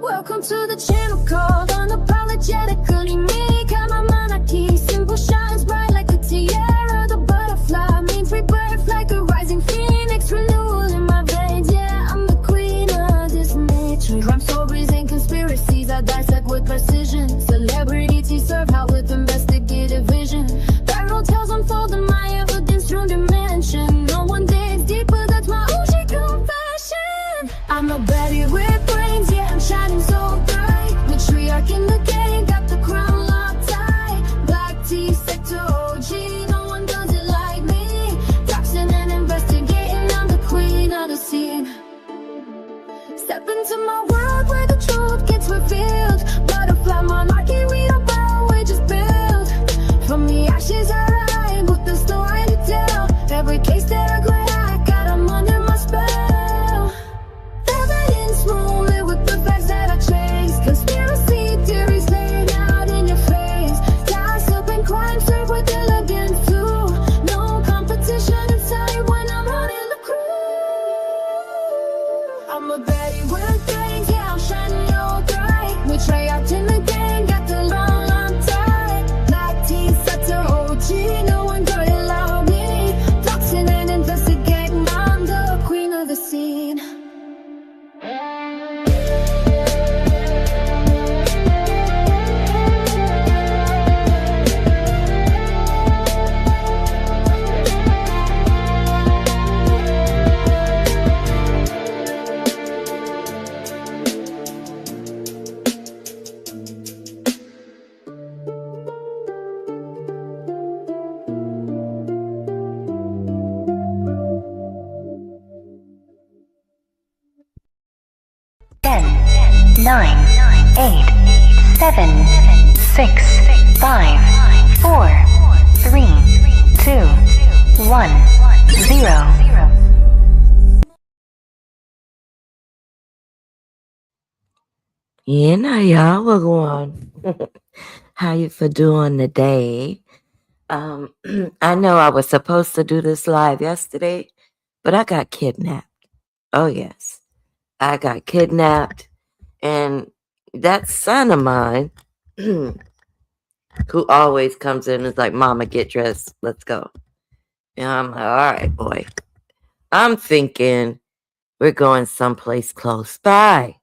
Welcome to the channel called Unapologetically Me. Got my monarchy, simple shines bright like a tiara. The butterfly means rebirth like a rising phoenix. Renewal in my veins, yeah, I'm the queen of this nature. Crime stories and conspiracies I dissect with precision. Celebrity tea serve hot with investigative vision. Viral tales unfolding my evidence through dimension. No one digs deeper, that's my OG confession. I'm a baddie with brains, yeah, I'm shining so bright. Matriarch in the game, got the crown locked tight. Black tea sector OG, no one does it like me. Doxing and investigating, I'm the queen of the scene. Step into my world where the truth gets revealed. Butterfly monarchy, we don't bow, we just build. From the ashes I rise with the story to tell. Every case that I crack, got 'em under my spell. Evidence rolling with the facts that I chase. Conspiracy theories laid out in your face. Gossip and crime serve with elegance too. No competition inside when I'm running the crew. I'm a baddie with brains, yeah, I'm shining all bright. Matriarch in the game, got the long, long tight. Black tea sector OG, no one got it like me. Doxing and investigating, I'm the queen of the scene. Nine, 8, 7, 6, 5, 4, 3, 2, 1, 0. Yeah, now y'all were going. How you for doing today? I know I was supposed to do this live yesterday, but I got kidnapped. Oh yes, I got kidnapped, and that son of mine, who always comes in, is like, "Mama, get dressed, let's go." And I'm like, "All right, boy." I'm thinking we're going someplace close by,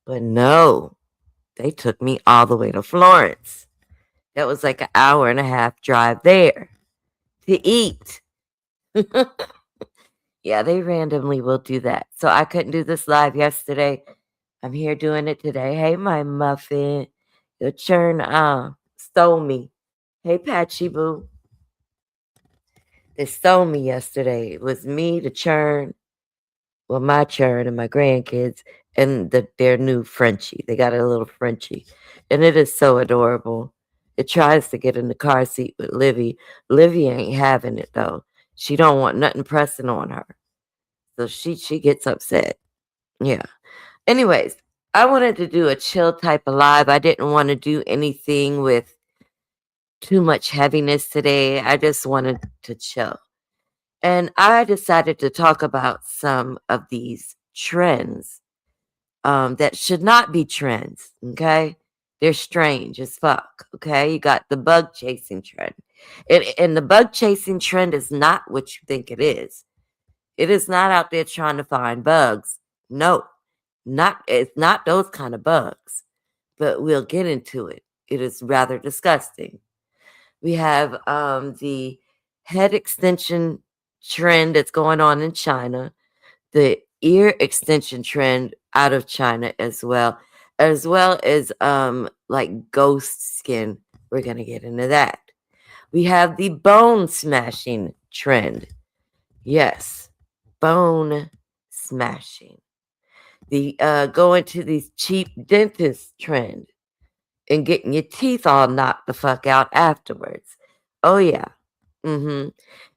but no, they took me all the way to Florence. That was like an hour and a half drive there to eat. Yeah, they randomly will do that. So I couldn't do this live yesterday. I'm here doing it today. Hey, my muffin. Your churn stole me. Hey, Patchy Boo. They stole me yesterday. It was me, the churn, well, my churn and my grandkids, and their new Frenchie. They got a little Frenchie. And it is so adorable. It tries to get in the car seat with Livy. Livy ain't having it, though. She don't want nothing pressing on her. So she gets upset. Yeah. Anyways, I wanted to do a chill type of live. I didn't want to do anything with too much heaviness today. I just wanted to chill. And I decided to talk about some of these trends that should not be trends, okay? They're strange as fuck, okay? You got the bug chasing trend. And the bug chasing trend is not what you think it is. It is not out there trying to find bugs. No, it's not those kind of bugs. But we'll get into it. It is rather disgusting. We have the head extension trend that's going on in China, the ear extension trend out of China as well as like ghost skin. We're going to get into that. We have the bone smashing trend. Yes, bone smashing. The going to these cheap dentist trend and getting your teeth all knocked the fuck out afterwards. Oh yeah. And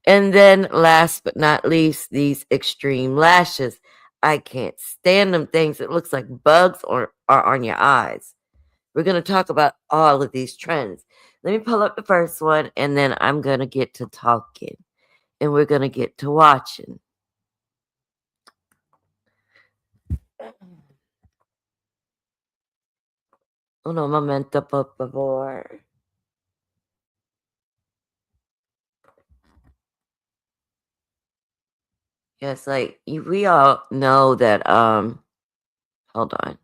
then last but not least, these extreme lashes. I can't stand them things. It looks like bugs are on your eyes. We're going to talk about all of these trends. Let me pull up the first one, and then I'm going to get to talking. And we're going to get to watching. Uno momento, por favor. Yes, like we all know that. Hold on.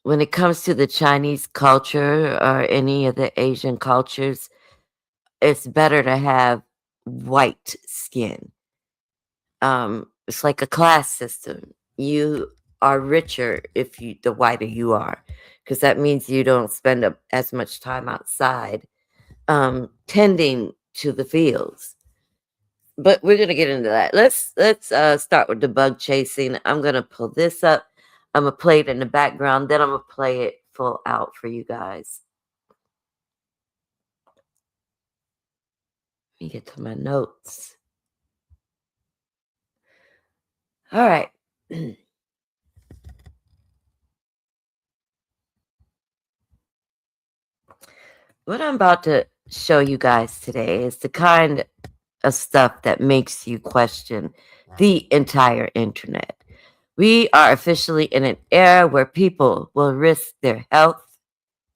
When it comes to the Chinese culture or any of the Asian cultures, it's better to have white skin. It's like a class system. You are richer if you the whiter you are, because that means you don't spend as much time outside tending to the fields. But we're gonna get into that. Let's start with the bug chasing. I'm gonna pull this up. I'm gonna play it in the background. Then I'm gonna play it full out for you guys. Let me get to my notes. All right. What I'm about to show you guys today is the kind of stuff that makes you question the entire internet. We are officially in an era where people will risk their health,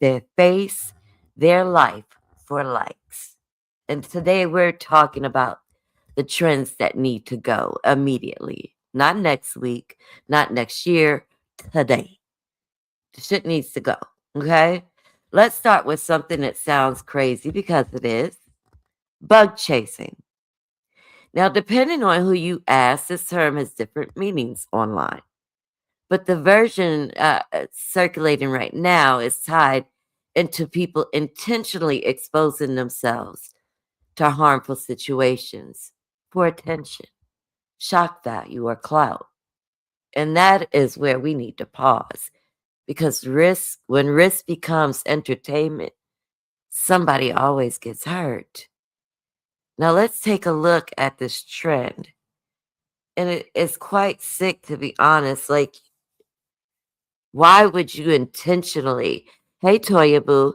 their face, their life for likes. And today we're talking about the trends that need to go immediately. Not next week, not next year, today. The shit needs to go. Okay? Let's start with something that sounds crazy because it is bug chasing. Now, depending on who you ask, this term has different meanings online. But the version circulating right now is tied into people intentionally exposing themselves to harmful situations for attention, shock value, or clout. And that is where we need to pause because when risk becomes entertainment, somebody always gets hurt. Now, let's take a look at this trend. And it's quite sick, to be honest. Like, why would you intentionally, hey, Toya Boo,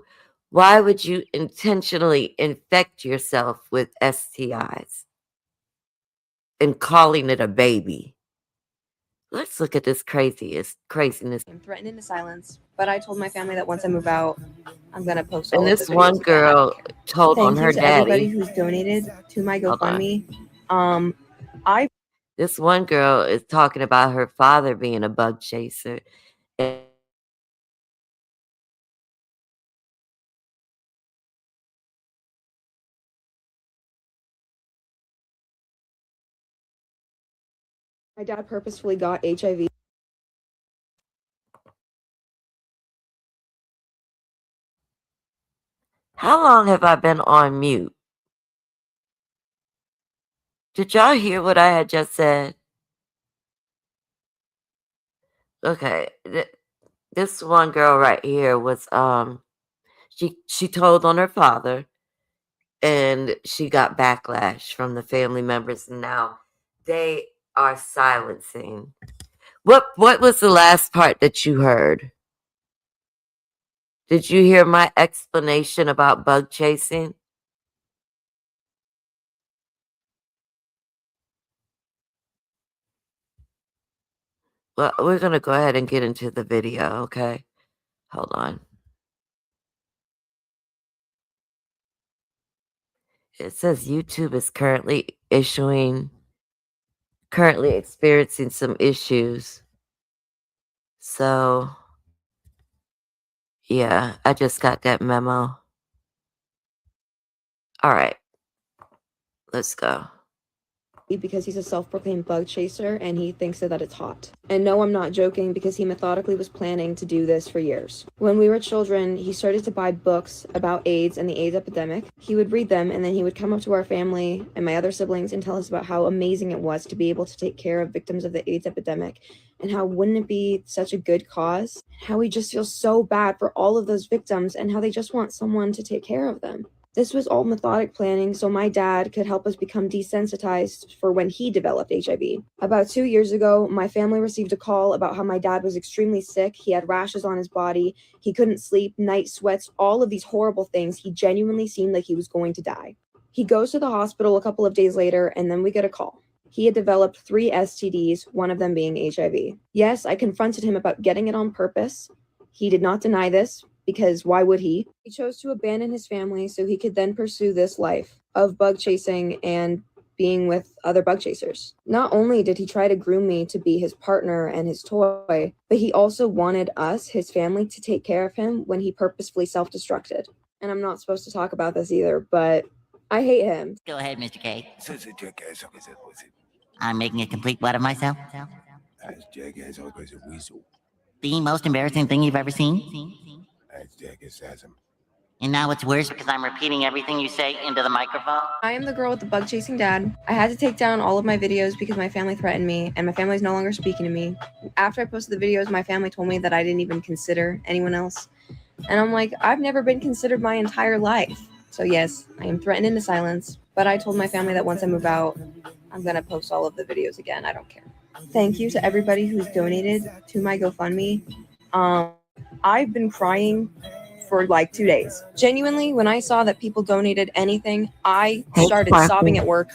why would you intentionally infect yourself with STIs and calling it a baby? Let's look at this craziness. I'm threatened into silence, but I told my family that once I move out, I'm gonna post all And of the this one videos again. girl told on Thank you her to everybody daddy. who's donated to my Hold on. GoFundMe. This one girl is talking about her father being a bug chaser. And My dad purposefully got HIV. how long have I been on mute? Did y'all hear what I had just said? Okay, this one girl right here was she told on her father, and she got backlash from the family members, and now they are silencing. What was the last part that you heard? Did you hear my explanation about bug chasing? Well, we're gonna go ahead and get into the video, okay? Hold on. It says YouTube is currently experiencing some issues. So, yeah, I just got that memo. All right, let's go. Because he's a self-proclaimed bug chaser and he thinks that it's hot. And no, I'm not joking because he methodically was planning to do this for years. When we were children, he started to buy books about AIDS and the AIDS epidemic. He would read them and then he would come up to our family and my other siblings and tell us about how amazing it was to be able to take care of victims of the AIDS epidemic and how wouldn't it be such a good cause? How he just feels so bad for all of those victims and how they just want someone to take care of them. This was all methodic planning so my dad could help us become desensitized for when he developed HIV. About 2 years ago, my family received a call about how my dad was extremely sick. He had rashes on his body. He couldn't sleep, night sweats, all of these horrible things. He genuinely seemed like he was going to die. He goes to the hospital a couple of days later, and then we get a call. He had developed 3 STDs, one of them being HIV. Yes, I confronted him about getting it on purpose. He did not deny this, because why would he? He chose to abandon his family so he could then pursue this life of bug chasing and being with other bug chasers. Not only did he try to groom me to be his partner and his toy, but he also wanted us, his family, to take care of him when he purposefully self-destructed. And I'm not supposed to talk about this either, but I hate him. Go ahead, Mr. K. I'm making a complete butt of myself. The most embarrassing thing you've ever seen? And now it's worse because I'm repeating everything you say into the microphone? I am the girl with the bug chasing dad. I had to take down all of my videos because my family threatened me, and my family's no longer speaking to me. After I posted the videos, my family told me that I didn't even consider anyone else. And I'm like, I've never been considered my entire life. So yes, I am threatened into silence, but I told my family that once I move out, I'm gonna post all of the videos again. I don't care. Thank you to everybody who's donated to my GoFundMe. I've been crying for like 2 days. Genuinely, when I saw that people donated anything, I started sobbing at work.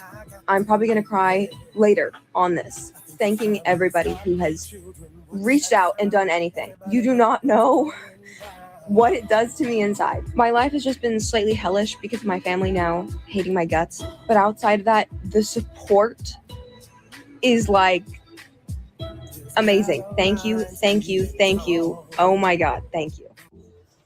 I'm probably gonna cry later on this, thanking everybody who has reached out and done anything. You do not know what it does to me inside. My life has just been slightly hellish because of my family now hating my guts. But outside of that, the support is like amazing. Thank you, thank you, thank you. Oh my God, thank you.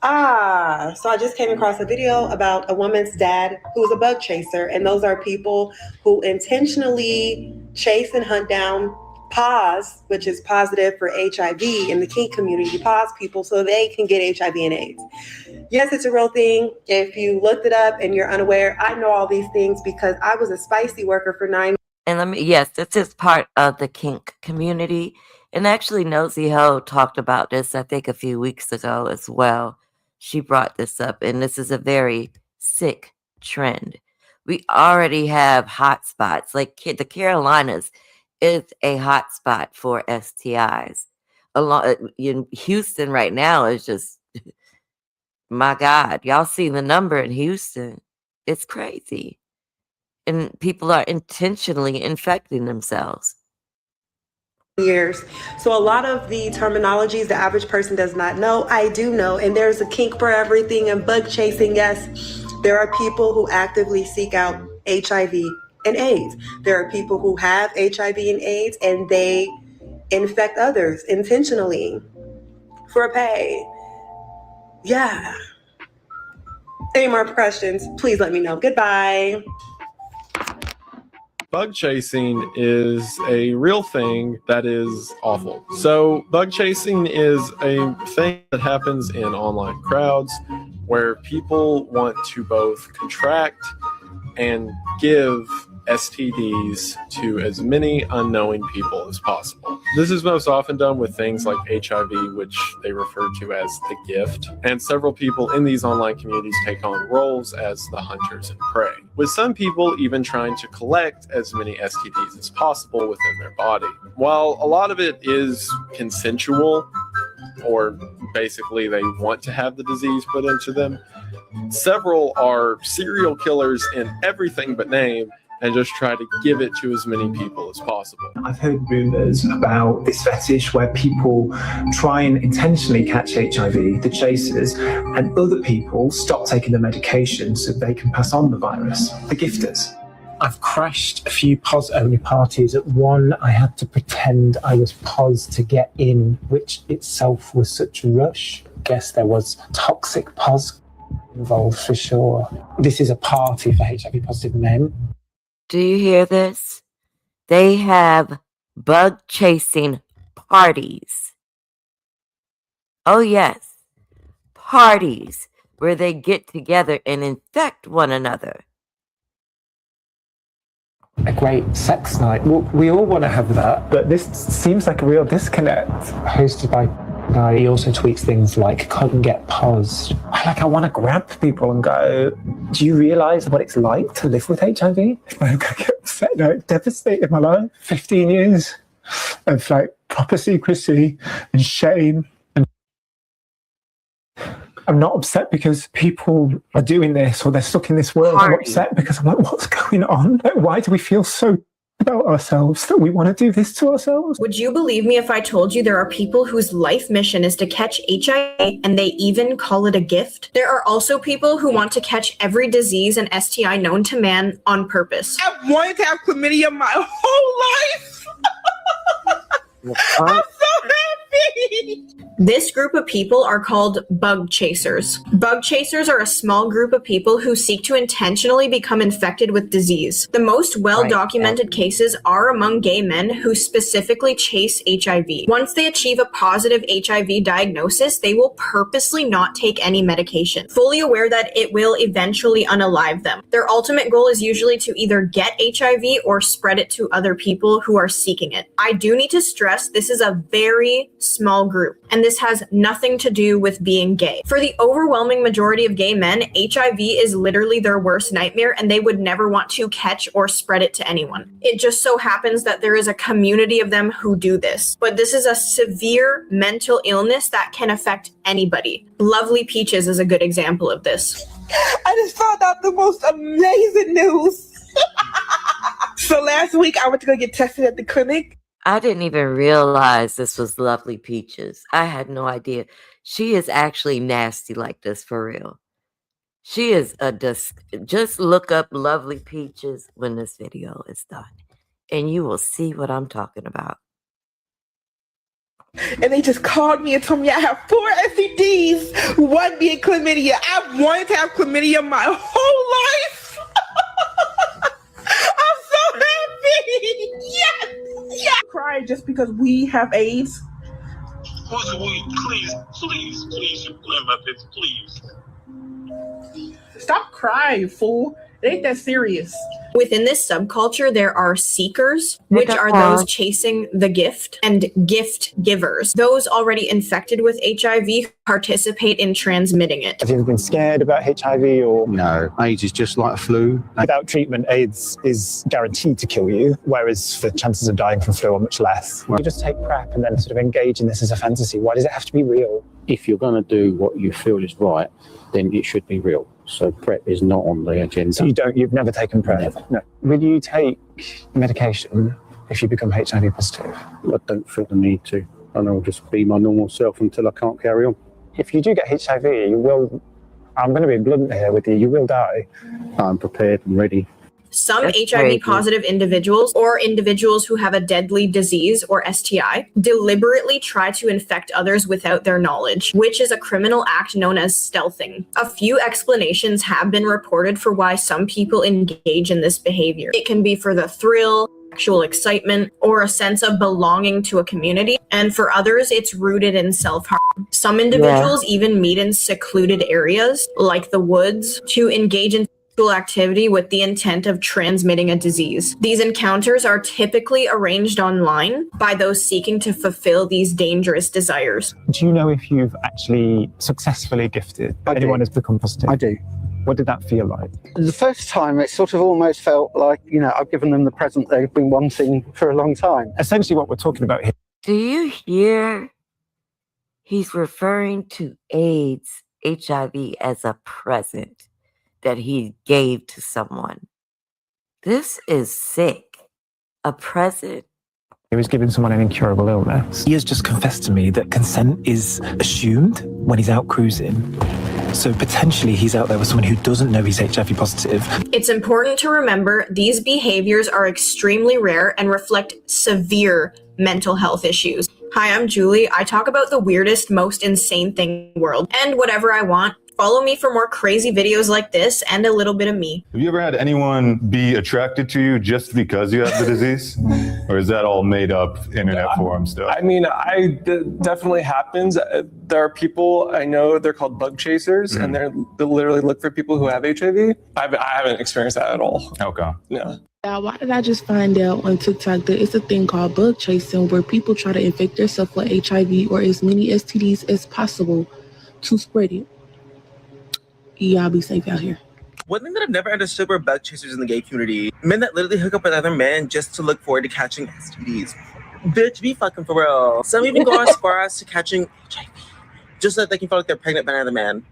So I just came across a video about a woman's dad who's a bug chaser, and those are people who intentionally chase and hunt down POS, which is positive for HIV in the kink community, POS people, so they can get HIV and AIDS. Yes, it's a real thing. If you looked it up and you're unaware, I know all these things because I was a spicy worker for 9 months. And yes, this is part of the kink community. And actually, Nosy Ho talked about this, I think, a few weeks ago as well. She brought this up, and this is a very sick trend. We already have hotspots. Like the Carolinas is a hotspot for STIs. In Houston right now is just, my God, y'all see the number in Houston. It's crazy. And people are intentionally infecting themselves. Years. So a lot of the terminologies the average person does not know, I do know, and there's a kink for everything. And bug chasing, yes, there are people who actively seek out HIV and AIDS. There are people who have HIV and AIDS and they infect others intentionally for pay. Yeah. Any more questions, please let me know. Goodbye. Bug chasing is a real thing that is awful. So bug chasing is a thing that happens in online crowds where people want to both contract and give STDs to as many unknowing people as possible. This is most often done with things like HIV, which they refer to as the gift, and several people in these online communities take on roles as the hunters and prey, with some people even trying to collect as many STDs as possible within their body. While a lot of it is consensual, or basically they want to have the disease put into them, several are serial killers in everything but name and just try to give it to as many people as possible. I've heard rumours about this fetish where people try and intentionally catch HIV, the chasers, and other people stop taking the medication so they can pass on the virus, the gifters. I've crashed a few POS-only parties. At one, I had to pretend I was POS to get in, which itself was such a rush. I guess there was toxic POS involved for sure. This is a party for HIV-positive men. Do you hear this? They have bug chasing parties. Oh yes, parties where they get together and infect one another. A great sex night. Well, we all want to have that, but this seems like a real disconnect. Hosted by a guy, he also tweets things like, couldn't get paused. I want to grab people and go, do you realise what it's like to live with HIV? I get upset, devastated my life. 15 years of proper secrecy and shame. And I'm not upset because people are doing this or they're stuck in this world. I'm upset because I'm like, what's going on? Why do we feel so about ourselves that we want to do this to ourselves? Would you believe me if I told you there are people whose life mission is to catch HIV and they even call it a gift? There are also people who want to catch every disease and STI known to man on purpose. I wanted to have chlamydia my whole life. I'm so happy. This group of people are called bug chasers. Bug chasers are a small group of people who seek to intentionally become infected with disease. The most well-documented cases are among gay men who specifically chase HIV. Once they achieve a positive HIV diagnosis, they will purposely not take any medication, fully aware that it will eventually unalive them. Their ultimate goal is usually to either get HIV or spread it to other people who are seeking it. I do need to stress this is a very small group, and this has nothing to do with being gay. For the overwhelming majority of gay men, HIV is literally their worst nightmare, and they would never want to catch or spread it to anyone. It just so happens that there is a community of them who do this. But this is a severe mental illness that can affect anybody. Lovely Peaches is a good example of this. I just found out the most amazing news. So last week I went to go get tested at the clinic. I didn't even realize this was Lovely Peaches. I had no idea. She is actually nasty like this for real. She is just look up Lovely Peaches when this video is done, and you will see what I'm talking about. And they just called me and told me I have 4 STDs, 1 being chlamydia. I wanted to have chlamydia my whole life. I'm so happy. Yes. Yeah. Crying just because we have AIDS. Please, please. Stop crying, fool. It ain't that serious. Within this subculture, there are seekers, which are those chasing the gift, and gift givers. Those already infected with HIV participate in transmitting it. Have you ever been scared about HIV or? No, AIDS is just like a flu. Without treatment, AIDS is guaranteed to kill you, whereas the chances of dying from flu are much less. You just take PrEP and then sort of engage in this as a fantasy. Why does it have to be real? If you're going to do what you feel is right, then it should be real. So PrEP is not on the agenda. So you've never taken PrEP? Never. No. Will you take medication if you become HIV positive? I don't feel the need to. And I'll just be my normal self until I can't carry on. If you do get HIV, you will, I'm going to be blunt here with you will die. I'm prepared and ready. Some HIV positive individuals or individuals who have a deadly disease or STI deliberately try to infect others without their knowledge, which is a criminal act known as stealthing. A few explanations have been reported for why some people engage in this behavior. It can be for the thrill, sexual excitement, or a sense of belonging to a community, and for others, it's rooted in self-harm. Some individuals even meet in secluded areas, like the woods, to engage in activity with the intent of transmitting a disease. These encounters are typically arranged online by those seeking to fulfill these dangerous desires. Do you know if you've actually successfully gifted anyone has become positive? I do. What did that feel like? The first time, it sort of almost felt like, I've given them the present they've been wanting for a long time. Essentially what we're talking about here. Do you hear? He's referring to AIDS, HIV as a present that he gave to someone. This is sick. A present. He was giving someone an incurable illness. He has just confessed to me that consent is assumed when he's out cruising. So potentially he's out there with someone who doesn't know he's HIV positive. It's important to remember these behaviors are extremely rare and reflect severe mental health issues. Hi, I'm Julie. I talk about the weirdest, most insane thing in the world and whatever I want. Follow me for more crazy videos like this and a little bit of me. Have you ever had anyone be attracted to you just because you have the disease? Or is that all made up internet forum stuff? I mean, definitely happens. There are people I know, they're called bug chasers, and they literally look for people who have HIV. I haven't experienced that at all. Okay. Yeah. Why did I just find out on TikTok that it's a thing called bug chasing where people try to infect themselves with HIV or as many STDs as possible to spread it? Y'all be safe out here. One thing that I've never understood were bug chasers in the gay community. Men that literally hook up with other men just to look forward to catching STDs. Bitch, be fucking for real. Some even go as far as to catching HIV just so that they can feel like they're pregnant by another man.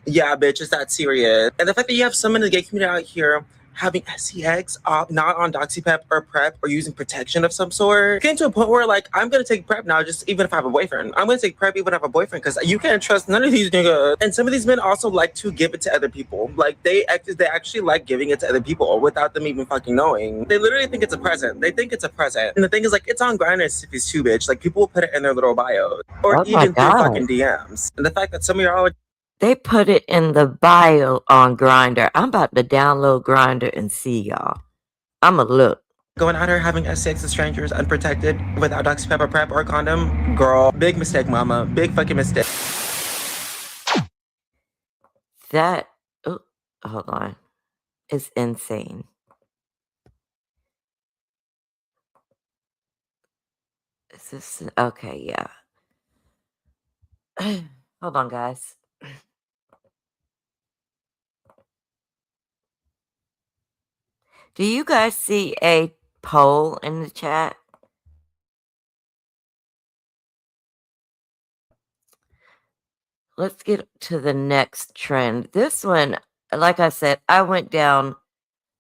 Yeah, bitch, it's that serious. And the fact that you have some in the gay community out here having SCX, not on DoxyPep or PrEP or using protection of some sort. Getting to a point where like I'm gonna take PrEP now, just even if I have a boyfriend. I'm gonna take PrEP even if I have a boyfriend because you can't trust none of these niggas. And some of these men also like to give it to other people. Like they actually like giving it to other people without them even fucking knowing. They literally think it's a present. They think it's a present. And the thing is like it's on Grindr if it's too bitch. Like people will put it in their little bio or Oh my even through God. fucking DMs. And the fact that some of y'all are They put it in the bio on Grindr. I'm about to download Grindr and see y'all. I'ma look. going out here having sex with strangers unprotected without DoxyPep or PrEP or condom, girl, big mistake, mama. Big fucking mistake. That, oh, hold on. It's insane. Is this, okay, yeah. Hold on, guys. Do you guys see a poll in the chat? Let's get to the next trend. This one, like I said, I went down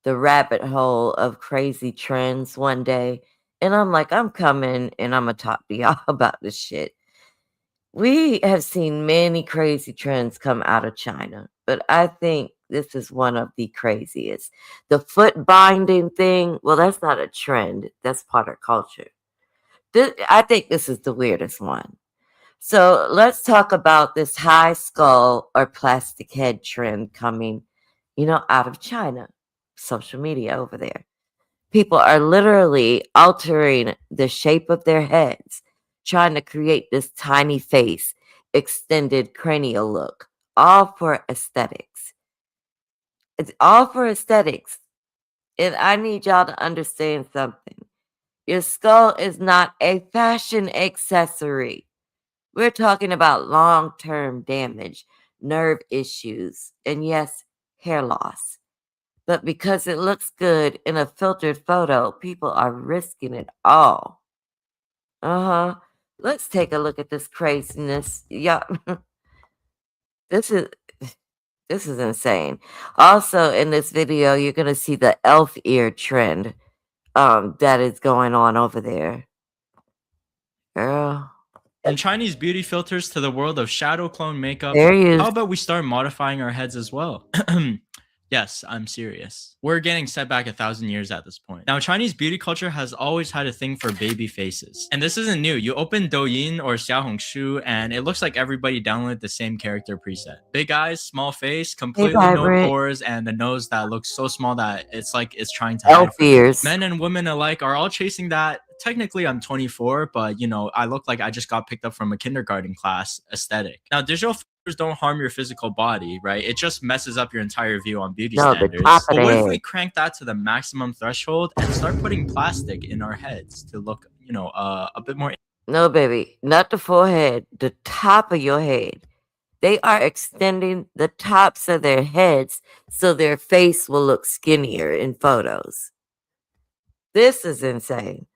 the rabbit hole of crazy trends one day, and I'm like, I'm coming and I'm gonna talk to y'all about this shit. We have seen many crazy trends come out of China, but I think this is one of the craziest. The foot binding thing, well, that's not a trend. That's part of culture. I think this is the weirdest one. So let's talk about this high skull or plastic head trend coming, out of China, social media over there. People are literally altering the shape of their heads, trying to create this tiny face, extended cranial look, all for aesthetics. It's all for aesthetics. And I need y'all to understand something. Your skull is not a fashion accessory. We're talking about long-term damage, nerve issues, and yes, hair loss. But because it looks good in a filtered photo, people are risking it all. Let's take a look at this craziness. Yeah. This is insane. Also in this video, you're going to see the elf ear trend that is going on over there. Girl. From Chinese beauty filters to the world of shadow clone makeup, There he is. how about we start modifying our heads as well? Yes, I'm serious. We're getting set back 1,000 years at this point. Now, Chinese beauty culture has always had a thing for baby faces. And this isn't new. You open Douyin or Xiaohongshu and it looks like everybody downloaded the same character preset. Big eyes, small face, completely no pores, and a nose that looks so small that it's like it's trying to hide from you. Men and women alike are all chasing that. Technically, I'm 24, but I look like I just got picked up from a kindergarten class aesthetic. Now, digital filters don't harm your physical body, right? It just messes up your entire view on beauty standards. But what if we crank that to the maximum threshold and start putting plastic in our heads to look, a bit more? No, baby, not the forehead, the top of your head. They are extending the tops of their heads so their face will look skinnier in photos. This is insane.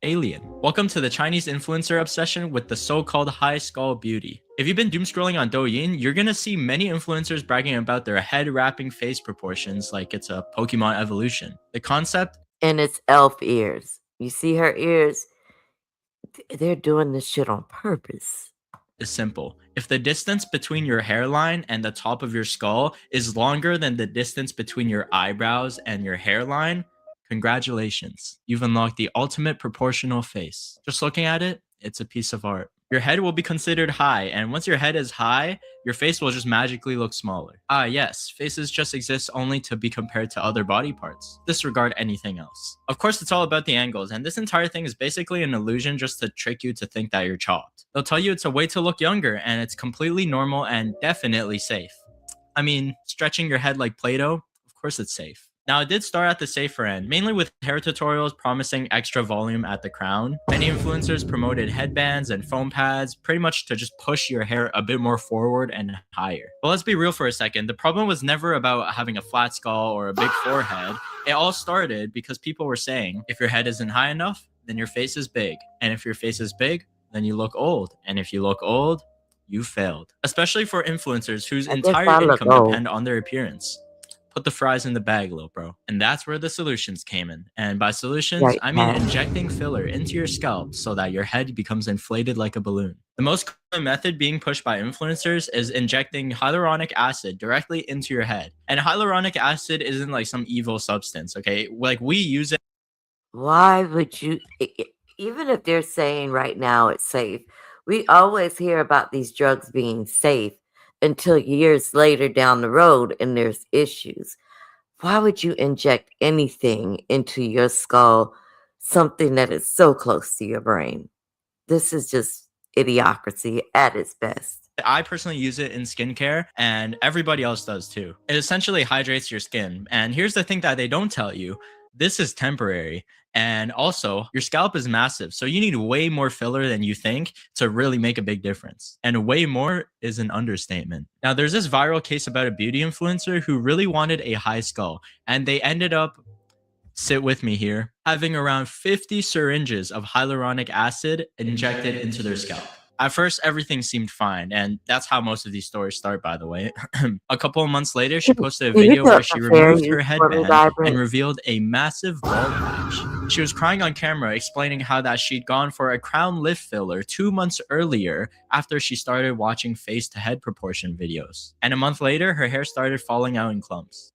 Alien. Welcome to the Chinese influencer obsession with the so-called high skull beauty. If you've been doom scrolling on Douyin, you're gonna see many influencers bragging about their head wrapping face proportions like it's a Pokemon evolution. The concept, and it's elf ears. You see her ears? They're doing this shit on purpose. Is simple. If the distance between your hairline and the top of your skull is longer than the distance between your eyebrows and your hairline, congratulations. You've unlocked the ultimate proportional face. Just looking at it, it's a piece of art. Your head will be considered high, and once your head is high, your face will just magically look smaller. Ah, yes, faces just exist only to be compared to other body parts. Disregard anything else. Of course, it's all about the angles, and this entire thing is basically an illusion just to trick you to think that you're chopped. They'll tell you it's a way to look younger, and it's completely normal and definitely safe. I mean, stretching your head like Play-Doh, of course it's safe. Now, it did start at the safer end, mainly with hair tutorials promising extra volume at the crown. Many influencers promoted headbands and foam pads, pretty much to just push your hair a bit more forward and higher. But let's be real for a second. The problem was never about having a flat skull or a big forehead. It all started because people were saying, if your head isn't high enough, then your face is big. And if your face is big, then you look old. And if you look old, you failed. Especially for influencers whose entire income depend on their appearance. put the fries in the bag, little bro. And that's where the solutions came in. And by solutions, Right, I mean Pat. injecting filler into your scalp so that your head becomes inflated like a balloon. The most common method being pushed by influencers is injecting hyaluronic acid directly into your head. And hyaluronic acid isn't like some evil substance, okay? Like we use it. Why would you, even if they're saying right now it's safe, we always hear about these drugs being safe until years later down the road and there's issues. Why would you inject anything into your skull, something that is so close to your brain? This is just idiocracy at its best. I personally use it in skincare, and everybody else does too. It essentially hydrates your skin. And here's the thing that they don't tell you: this is temporary. And also, your scalp is massive, so you need way more filler than you think to really make a big difference. And way more is an understatement. Now, there's this viral case about a beauty influencer who really wanted a high skull, and they ended up, sit with me here, having around 50 syringes of hyaluronic acid injected into their scalp. At first, everything seemed fine, and that's how most of these stories start, by the way. A couple of months later, she posted a video where she removed her headband and revealed a massive bald patch. She was crying on camera, explaining how that she'd gone for a crown lift filler 2 months earlier after she started watching face-to-head proportion videos. And a month later, her hair started falling out in clumps.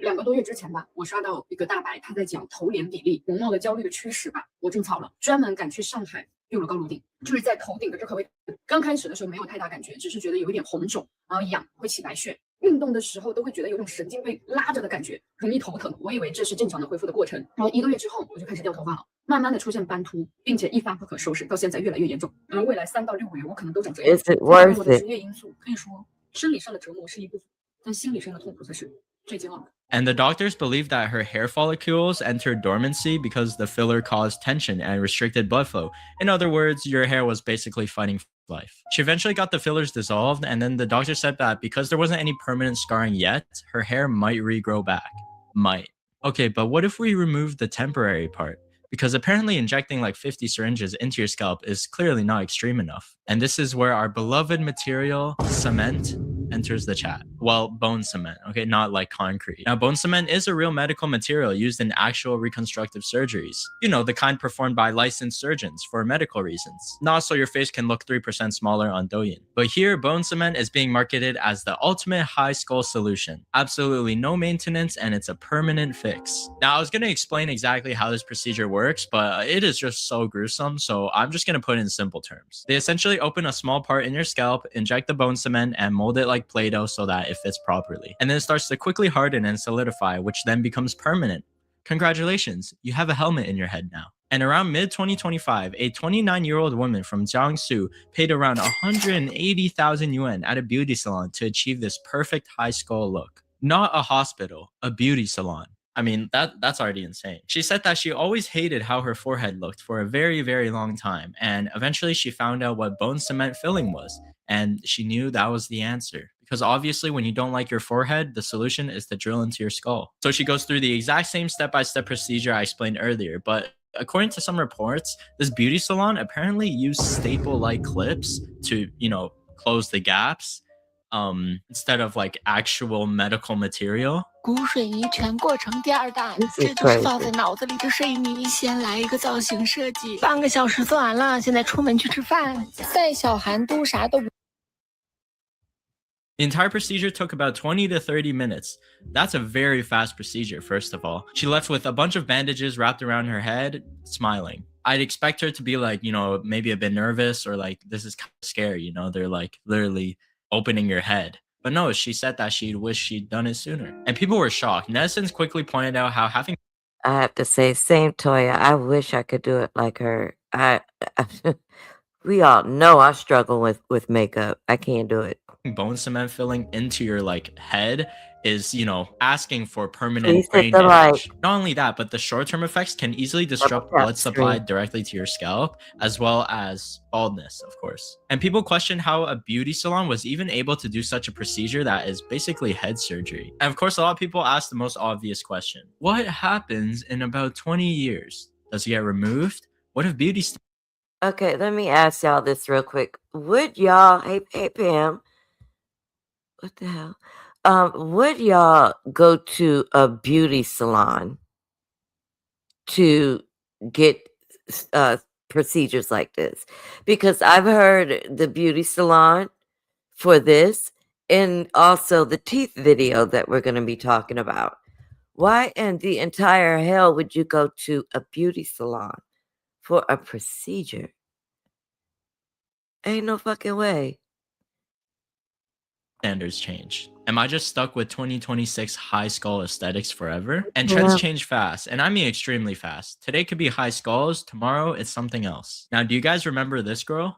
2个多月之前吧，我刷到一个大白，他在讲头脸比例容貌的焦虑的驱使吧，我种草了，专门赶去上海用了高颅顶，就是在头顶的这颗位置。刚开始的时候没有太大感觉，只是觉得有一点红肿，然后痒，会起白屑。运动的时候都会觉得有种神经被拉着的感觉，容易头疼。我以为这是正常的恢复的过程，然后1个月之后我就开始掉头发了，慢慢的出现斑秃，并且一发不可收拾，到现在越来越严重。而未来3到6个月我可能都长这样。 Is it worth 我的 it? 职业因素可以说，生理上的折磨是一部分，但心理上的痛苦才是最煎熬的。 And the doctors believed that her hair follicles entered dormancy because the filler caused tension and restricted blood flow. In other words, your hair was basically fighting for life. She eventually got the fillers dissolved, and then the doctor said that because there wasn't any permanent scarring yet, her hair might regrow back. Might. Okay, but what if we remove the temporary part? Because apparently injecting like 50 syringes into your scalp is clearly not extreme enough. And this is where our beloved material, cement, enters the chat. Well, bone cement, okay, not like concrete. Now, bone cement is a real medical material used in actual reconstructive surgeries. You know, the kind performed by licensed surgeons for medical reasons. Not so your face can look 3% smaller on Douyin. But here, bone cement is being marketed as the ultimate high skull solution. Absolutely no maintenance, and it's a permanent fix. Now, I was going to explain exactly how this procedure works, but it is just so gruesome, so I'm just going to put it in simple terms. They essentially open a small part in your scalp, inject the bone cement, and mold it like Play-Doh so that it fits properly. And then it starts to quickly harden and solidify, which then becomes permanent. Congratulations, you have a helmet in your head now. And around mid-2025, a 29-year-old woman from Jiangsu paid around 180,000 yuan at a beauty salon to achieve this perfect high skull look. Not a hospital, a beauty salon. I mean, that's already insane. She said that she always hated how her forehead looked for a very, very long time. And eventually she found out what bone cement filling was. And she knew that was the answer. Because obviously when you don't like your forehead, the solution is to drill into your skull. So she goes through the exact same step-by-step procedure I explained earlier. But according to some reports, this beauty salon apparently used staple-like clips to, you know, close the gaps. Instead of like actual medical material. 骨水泥全过成第2弹，这就是放在脑子里的水泥。先来一个造型设计，半个小时做完了，现在出门去吃饭。在小韩都啥都不。 The entire procedure took about 20 to 30 minutes. That's a very fast procedure, first of all. She left with a bunch of bandages wrapped around her head, smiling. I'd expect her to be like, you know, maybe a bit nervous or like, this is kind of scary, you know, they're like literally opening your head. But no, she said that she'd wish she'd done it sooner. And people were shocked. Netizens quickly pointed out how having... I have to say, same Toya. I wish I could do it like her. We all know I struggle with makeup. I can't do it. Bone cement filling into your like head is, you know, asking for permanent brain the damage. light. Not only that, but the short-term effects can easily disrupt blood supply directly to your scalp, as well as baldness, of course. And people question how a beauty salon was even able to do such a procedure that is basically head surgery. And of course, a lot of people ask the most obvious question. What happens in about 20 years? Does it get removed? What if beauty... Okay, let me ask y'all this real quick. Would y'all... Hey, Pam. What the hell? would y'all go to a beauty salon to get procedures like this? Because I've heard the beauty salon for this and also the teeth video that we're going to be talking about. Why in the entire hell would you go to a beauty salon for a procedure? Ain't no fucking way. Standards change. Am I just stuck with 2026 high skull aesthetics forever? And trends change fast, and I mean extremely fast. Today could be high skulls, tomorrow it's something else. Now, do you guys remember this girl?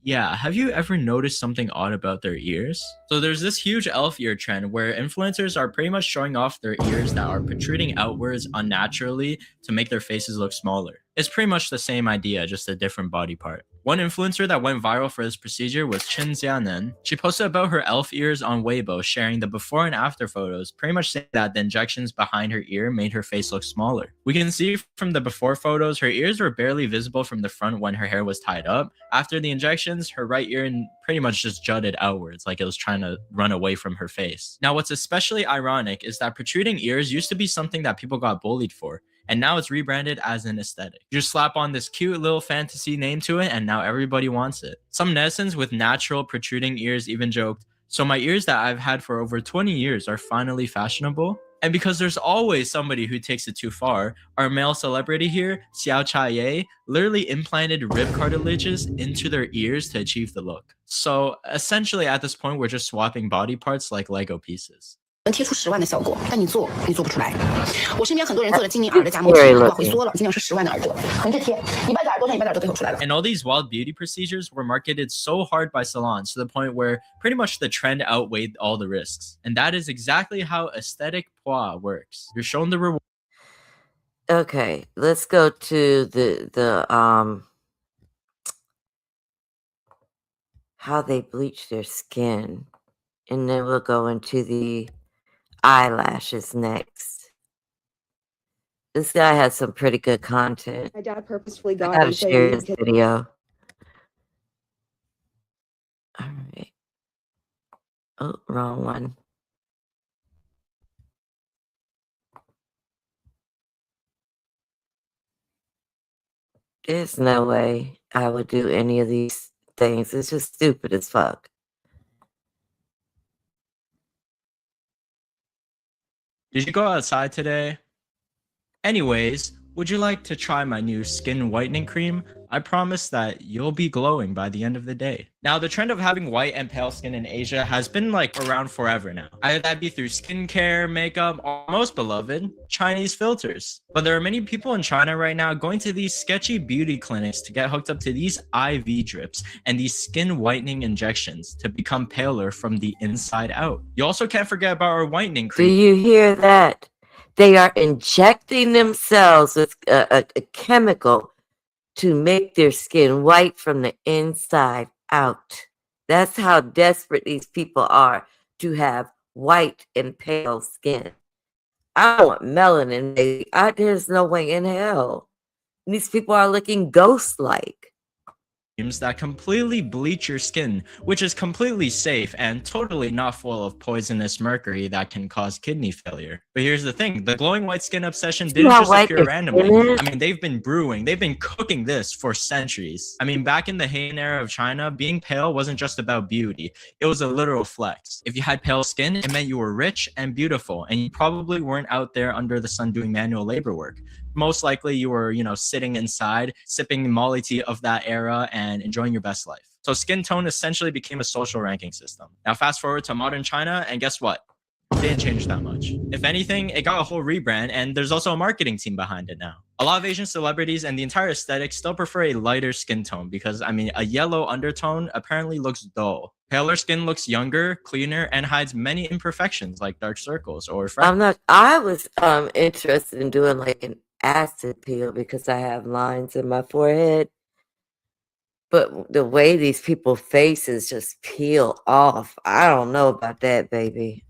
Yeah, have you ever noticed something odd about their ears? So there's this huge elf ear trend where influencers are pretty much showing off their ears that are protruding outwards unnaturally to make their faces look smaller. It's pretty much the same idea, just a different body part. One influencer that went viral for this procedure was Chin Xianen. She posted about her elf ears on Weibo, sharing the before and after photos, pretty much saying that the injections behind her ear made her face look smaller. We can see from the before photos, her ears were barely visible from the front when her hair was tied up. After the injections, her right ear pretty much just jutted outwards, like it was trying to run away from her face. Now, what's especially ironic is that protruding ears used to be something that people got bullied for, and now it's rebranded as an aesthetic. You just slap on this cute little fantasy name to it, and now everybody wants it. Some netizens with natural protruding ears even joked, "So my ears that I've had for over 20 years are finally fashionable?" And because there's always somebody who takes it too far, our male celebrity here, Xiao Chaye, literally implanted rib cartilages into their ears to achieve the look. So essentially at this point, we're just swapping body parts like Lego pieces. 能贴出10万的效果，但你做不出来。我身边很多人做了精灵耳的夹膜体，往回缩了，今年是10万的耳朵，横着贴，你半个耳朵上，你半个耳朵最后出来了。 And all these wild beauty procedures were marketed so hard by salons to the point where pretty much the trend outweighed all the risks. And that is exactly how aesthetic poids works. You're shown the reward. Okay, let's go to the how they bleach their skin, and then we'll go into the eyelashes next. This guy has some pretty good content. My dad purposefully I got gotta HIV share this because video. All right. Oh, wrong one. There's no way I would do any of these things. It's just stupid as fuck. Did you go outside today? Anyways, would you like to try my new skin whitening cream? I promise that you'll be glowing by the end of the day. Now, the trend of having white and pale skin in Asia has been like around forever now. Either that be through skincare, makeup, or most beloved, Chinese filters. But there are many people in China right now going to these sketchy beauty clinics to get hooked up to these IV drips and these skin whitening injections to become paler from the inside out. You also can't forget about our whitening cream. Do you hear that? They are injecting themselves with a chemical to make their skin white from the inside out. That's how desperate these people are to have white and pale skin. I want melanin, baby. There's no way in hell. These people are looking ghost-like. That completely bleach your skin, which is completely safe and totally not full of poisonous mercury that can cause kidney failure. But here's the thing, the glowing white skin obsession didn't just appear randomly. I mean, they've been cooking this for centuries. I mean, back in the Heian era of China, being pale wasn't just about beauty. It was a literal flex. If you had pale skin, it meant you were rich and beautiful, and you probably weren't out there under the sun doing manual labor work. Most likely you were, sitting inside, sipping Molly tea of that era and enjoying your best life. So skin tone essentially became a social ranking system. Now fast forward to modern China, and guess what? It didn't change that much. If anything, it got a whole rebrand, and there's also a marketing team behind it now. A lot of Asian celebrities and the entire aesthetic still prefer a lighter skin tone because, a yellow undertone apparently looks dull. Paler skin looks younger, cleaner, and hides many imperfections like dark circles or freckles. I was interested in doing like an acid peel because I have lines in my forehead. But the way these people's faces just peel off, I don't know about that, baby.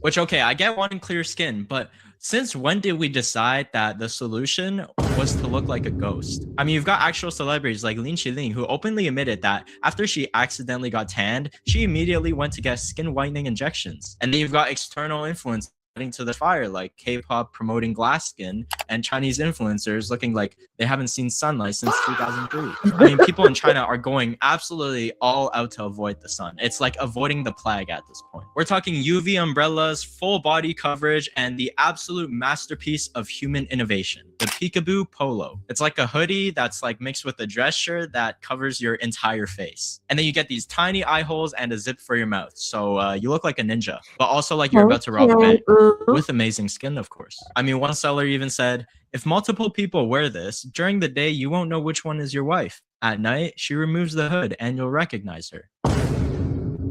Which, okay, I get wanting clear skin, but Since when did we decide that the solution was to look like a ghost? I mean, you've got actual celebrities like Lin Qiling who openly admitted that after she accidentally got tanned, she immediately went to get skin whitening injections. And then you've got external influence adding to the fire, like K-pop promoting glass skin and Chinese influencers looking like they haven't seen sunlight since 2003. I mean, people in China are going absolutely all out to avoid the sun. It's like avoiding the plague at this point. We're talking UV umbrellas, full body coverage, and the absolute masterpiece of human innovation, the Peekaboo Polo. It's like a hoodie that's like mixed with a dress shirt that covers your entire face. And then you get these tiny eye holes and a zip for your mouth. So you look like a ninja, but also like you're about to rob a bank. With amazing skin, of course. I mean, one seller even said, if multiple people wear this, during the day, you won't know which one is your wife. At night, she removes the hood and you'll recognize her.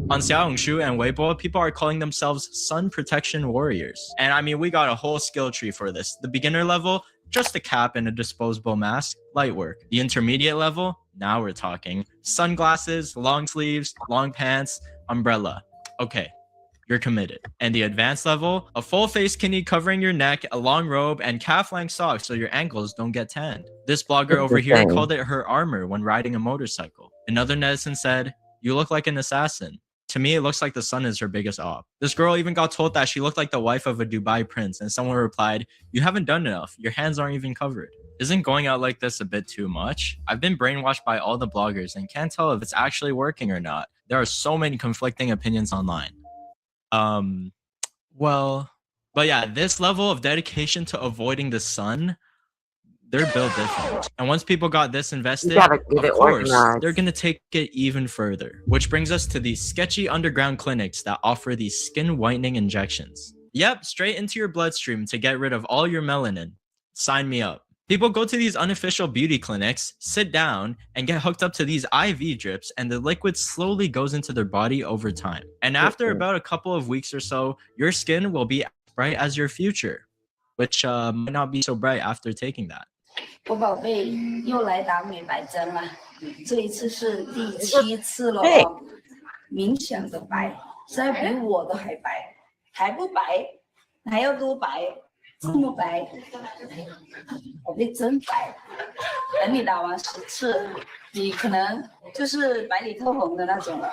On Xiaohongshu and Weibo, people are calling themselves sun protection warriors. And I mean, we got a whole skill tree for this. The beginner level, just a cap and a disposable mask, light work. The intermediate level, now we're talking. Sunglasses, long sleeves, long pants, umbrella. Okay. You're committed. And the advanced level, a full face kini covering your neck, a long robe, and calf-length socks so your ankles don't get tanned. This blogger over here called it her armor when riding a motorcycle. Another netizen said, you look like an assassin. To me, it looks like the sun is her biggest op. This girl even got told that she looked like the wife of a Dubai prince, and someone replied, you haven't done enough. Your hands aren't even covered. Isn't going out like this a bit too much? I've been brainwashed by all the bloggers and can't tell if it's actually working or not. There are so many conflicting opinions online. But yeah, this level of dedication to avoiding the sun, they're built different. And once people got this invested, of course, they're gonna take it even further. Which brings us to these sketchy underground clinics that offer these skin whitening injections. Yep, straight into your bloodstream to get rid of all your melanin. Sign me up. People go to these unofficial beauty clinics, sit down, and get hooked up to these IV drips, and the liquid slowly goes into their body over time. And after about a couple of weeks or so, your skin will be as bright as your future, which might not be so bright after taking that. 我宝贝又来打美白针了，这一次是第7次了哦，明显的白，现在比我的还白，还不白，还要多白。 这么白，宝贝真白。等你打完10次，你可能就是白里透红的那种了。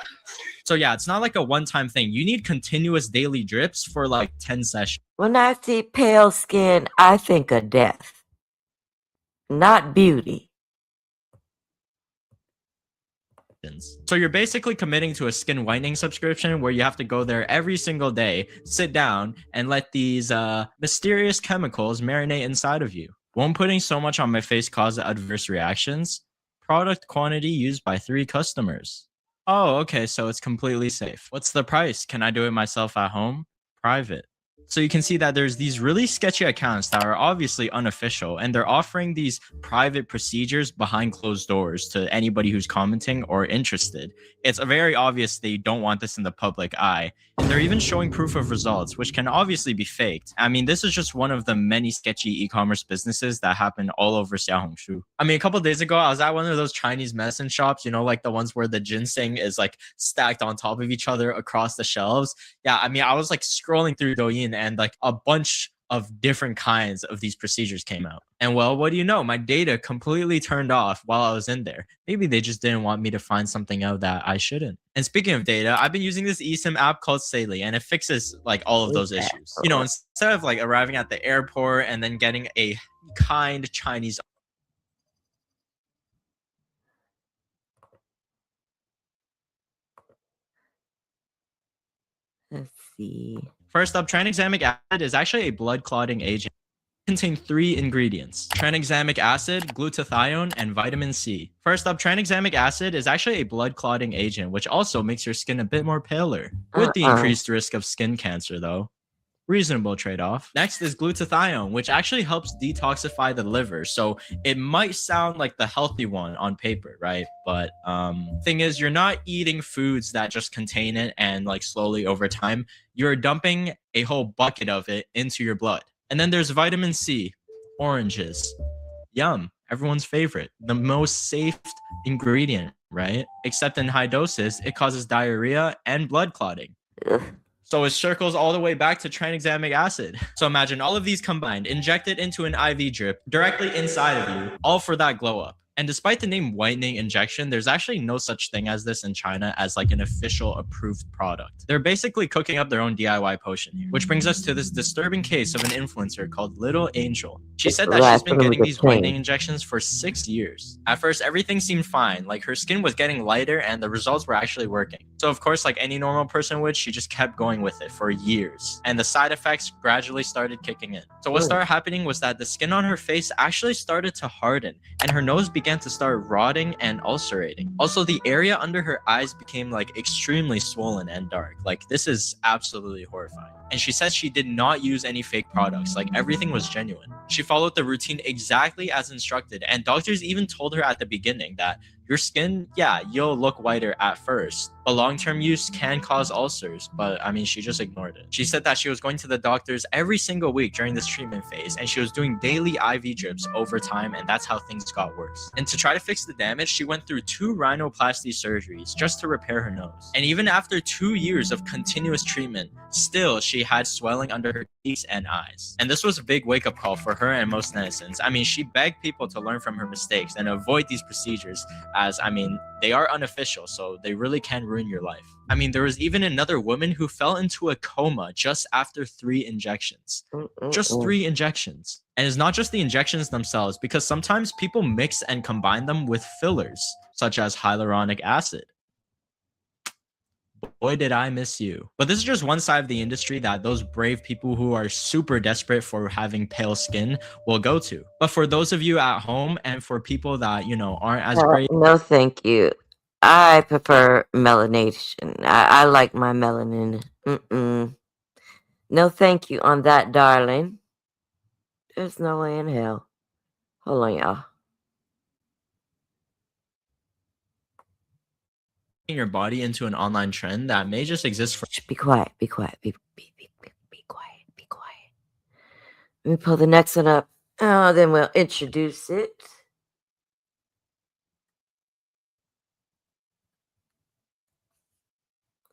So yeah, it's not like a one-time thing. You need continuous daily drips for like 10 sessions. When I see pale skin, I think of death, not beauty. So you're basically committing to a skin whitening subscription where you have to go there every single day, sit down, and let these mysterious chemicals marinate inside of you. Won't putting so much on my face cause adverse reactions? Product quantity used by 3 customers. Oh, okay, so it's completely safe. What's the price? Can I do it myself at home? Private. So you can see that there's these really sketchy accounts that are obviously unofficial, and they're offering these private procedures behind closed doors to anybody who's commenting or interested. It's very obvious they don't want this in the public eye, and they're even showing proof of results, which can obviously be faked. I mean, this is just one of the many sketchy e-commerce businesses that happen all over Xiaohongshu. I mean, a couple of days ago, I was at one of those Chinese medicine shops, you know, like the ones where the ginseng is like stacked on top of each other across the shelves. Yeah, I mean, I was like scrolling through Douyin and like a bunch of different kinds of these procedures came out. And well, what do you know? My data completely turned off while I was in there. Maybe they just didn't want me to find something out that I shouldn't. And speaking of data, I've been using this eSIM app called Saily, and it fixes like all of those issues. You know, instead of like arriving at the airport and then getting a kind Chinese Let's see. First up, tranexamic acid is actually a blood clotting agent. It contains 3 ingredients: tranexamic acid, glutathione, and vitamin C. First up, tranexamic acid is actually a blood clotting agent, which also makes your skin a bit more paler, with the increased risk of skin cancer though. Reasonable trade-off. Next is glutathione, which actually helps detoxify the liver. So it might sound like the healthy one on paper, right? But thing is, you're not eating foods that just contain it and like slowly over time, you're dumping a whole bucket of it into your blood. And then there's vitamin C, oranges. Yum, everyone's favorite. The most safe ingredient, right? Except in high doses, it causes diarrhea and blood clotting. So it circles all the way back to tranexamic acid. So imagine all of these combined, injected into an IV drip directly inside of you, all for that glow up. And despite the name whitening injection, there's actually no such thing as this in China as like an official approved product. They're basically cooking up their own DIY potion here, which brings us to this disturbing case of an influencer called Little Angel. She said that she's been getting these whitening injections for 6 years. At first, everything seemed fine, like her skin was getting lighter and the results were actually working. So of course, like any normal person would, she just kept going with it for years. And the side effects gradually started kicking in. So what started happening was that the skin on her face actually started to harden and her nose began to start rotting and ulcerating. Also, the area under her eyes became like extremely swollen and dark. Like this is absolutely horrifying. And she says she did not use any fake products, like everything was genuine. She followed the routine exactly as instructed, and doctors even told her at the beginning that your skin, yeah, you'll look whiter at first, but long-term use can cause ulcers. But I mean, she just ignored it. She said that she was going to the doctors every single week during this treatment phase, and she was doing daily IV drips over time, and that's how things got worse. And to try to fix the damage, she went through 2 rhinoplasty surgeries just to repair her nose. And even after 2 years of continuous treatment, still she had swelling under her cheeks and eyes. And this was a big wake-up call for her and most netizens. I mean, she begged people to learn from her mistakes and avoid these procedures, as I mean, they are unofficial, so they really can ruin your life. I mean, there was even another woman who fell into a coma just after 3 injections. Just 3 injections. And it's not just the injections themselves, because sometimes people mix and combine them with fillers, such as hyaluronic acid. Boy, did I miss you. But this is just one side of the industry that those brave people who are super desperate for having pale skin will go to. But for those of you at home and for people that, you know, aren't as brave. No, thank you. I prefer melanation. I like my melanin. No, thank you on that, darling. There's no way in hell. Hold on, y'all. Your body into an online trend that may just exist for. Be quiet. Be quiet. Be quiet. Be quiet. Let me pull the next one up. Oh, then we'll introduce it.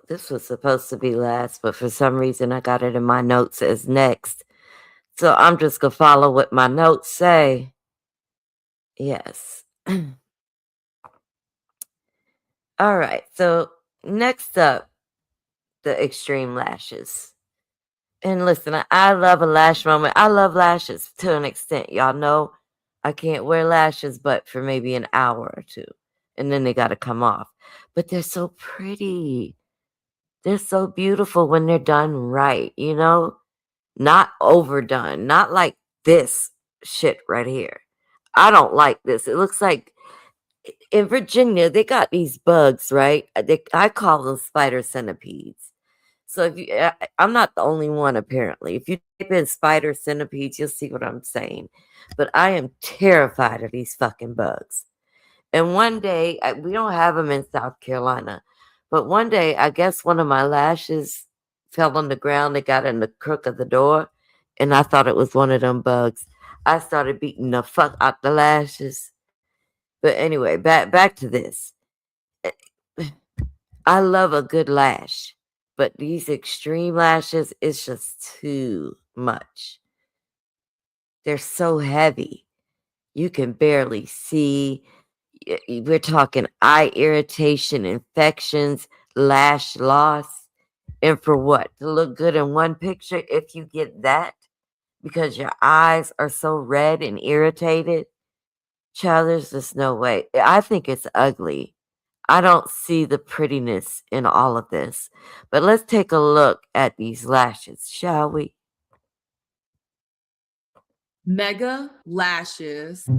This was supposed to be last, but for some reason I got it in my notes as next. So I'm just going to follow what my notes say. Yes. All right. So next up, the extreme lashes. And listen, I love a lash moment. I love lashes to an extent. Y'all know I can't wear lashes but for maybe an hour or two. And then they got to come off. But they're so pretty. They're so beautiful when they're done right, you know? Not overdone. Not like this shit right here. I don't like this. It looks like in Virginia, they got these bugs, right? I call them spider centipedes. So if you, I'm not the only one apparently. If you type in spider centipedes, you'll see what I'm saying. But I am terrified of these fucking bugs. And one day, we don't have them in South Carolina, but one day, I guess one of my lashes fell on the ground. It got in the crook of the door, and I thought it was one of them bugs. I started beating the fuck out the lashes. But anyway, back to this. I love a good lash, but these extreme lashes, it's just too much. They're so heavy. You can barely see. We're talking eye irritation, infections, lash loss. And for what? To look good in one picture if you get that? Because your eyes are so red and irritated? Child, there's just no way. I think it's ugly. I don't see the prettiness in all of this. But let's take a look at these lashes, shall we? Mega lashes.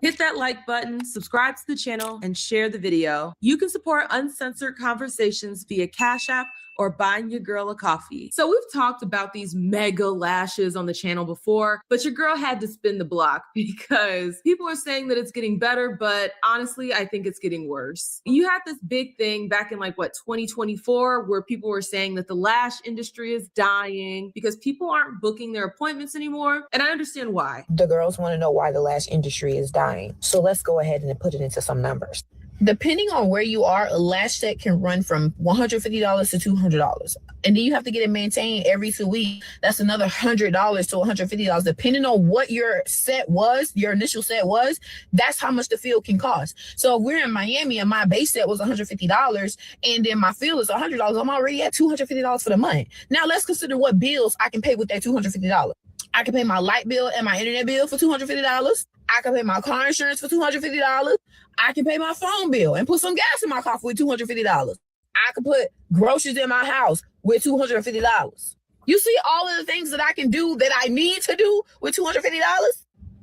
Hit that like button, subscribe to the channel, and share the video. You can support uncensored conversations via Cash App or buying your girl a coffee. So we've talked about these mega lashes on the channel before, but your girl had to spin the block because people are saying that it's getting better, but honestly, I think it's getting worse. You had this big thing back in 2024 where people were saying that the lash industry is dying because people aren't booking their appointments anymore. And I understand why. The girls want to know why the lash industry is dying. So let's go ahead and put it into some numbers. Depending on where you are, a lash set can run from $150 to $200. And then you have to get it maintained every 2 weeks. That's another $100 to $150. Depending on what your set was, your initial set was, that's how much the field can cost. So if we're in Miami and my base set was $150 and then my field is $100, I'm already at $250 for the month. Now let's consider what bills I can pay with that $250. I can pay my light bill and my internet bill for $250. I can pay my car insurance for $250. I can pay my phone bill and put some gas in my car with $250. I can put groceries in my house with $250. You see all of the things that I can do that I need to do with $250?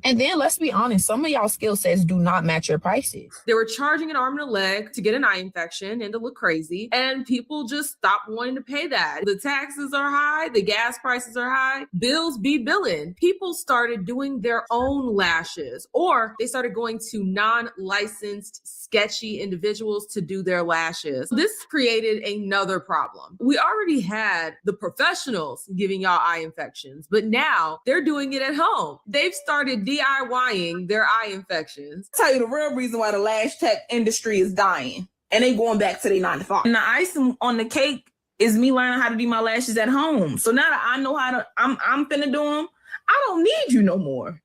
And then let's be honest, some of y'all skill sets do not match your prices. They were charging an arm and a leg to get an eye infection and to look crazy. And people just stopped wanting to pay that. The taxes are high. The gas prices are high. Bills be billing. People started doing their own lashes, or they started going to non-licensed, sketchy individuals to do their lashes. This created another problem. We already had the professionals giving y'all eye infections, but now they're doing it at home. They've started DIYing their eye infections. I'll tell you the real reason why the lash tech industry is dying, and they going back to their 9 to 5. And the icing on the cake is me learning how to do my lashes at home. So now that I know how to, I'm finna do them, I don't need you no more.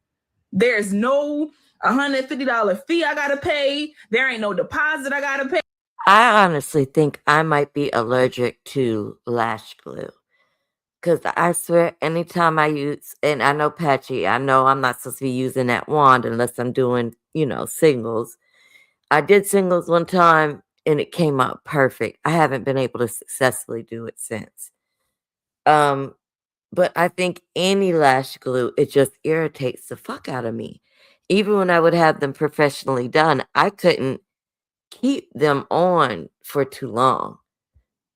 There's no $150 fee I gotta pay. There ain't no deposit I gotta pay. I honestly think I might be allergic to lash glue. Because I swear, anytime I use, and I know Patchy, I know I'm not supposed to be using that wand unless I'm doing, singles. I did singles one time and it came out perfect. I haven't been able to successfully do it since. But I think any lash glue, it just irritates the fuck out of me. Even when I would have them professionally done, I couldn't keep them on for too long.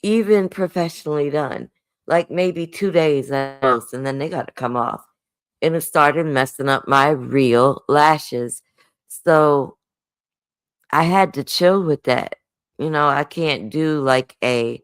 Even professionally done. Like maybe 2 days at most, and then they got to come off. And it started messing up my real lashes. So I had to chill with that. I can't do like a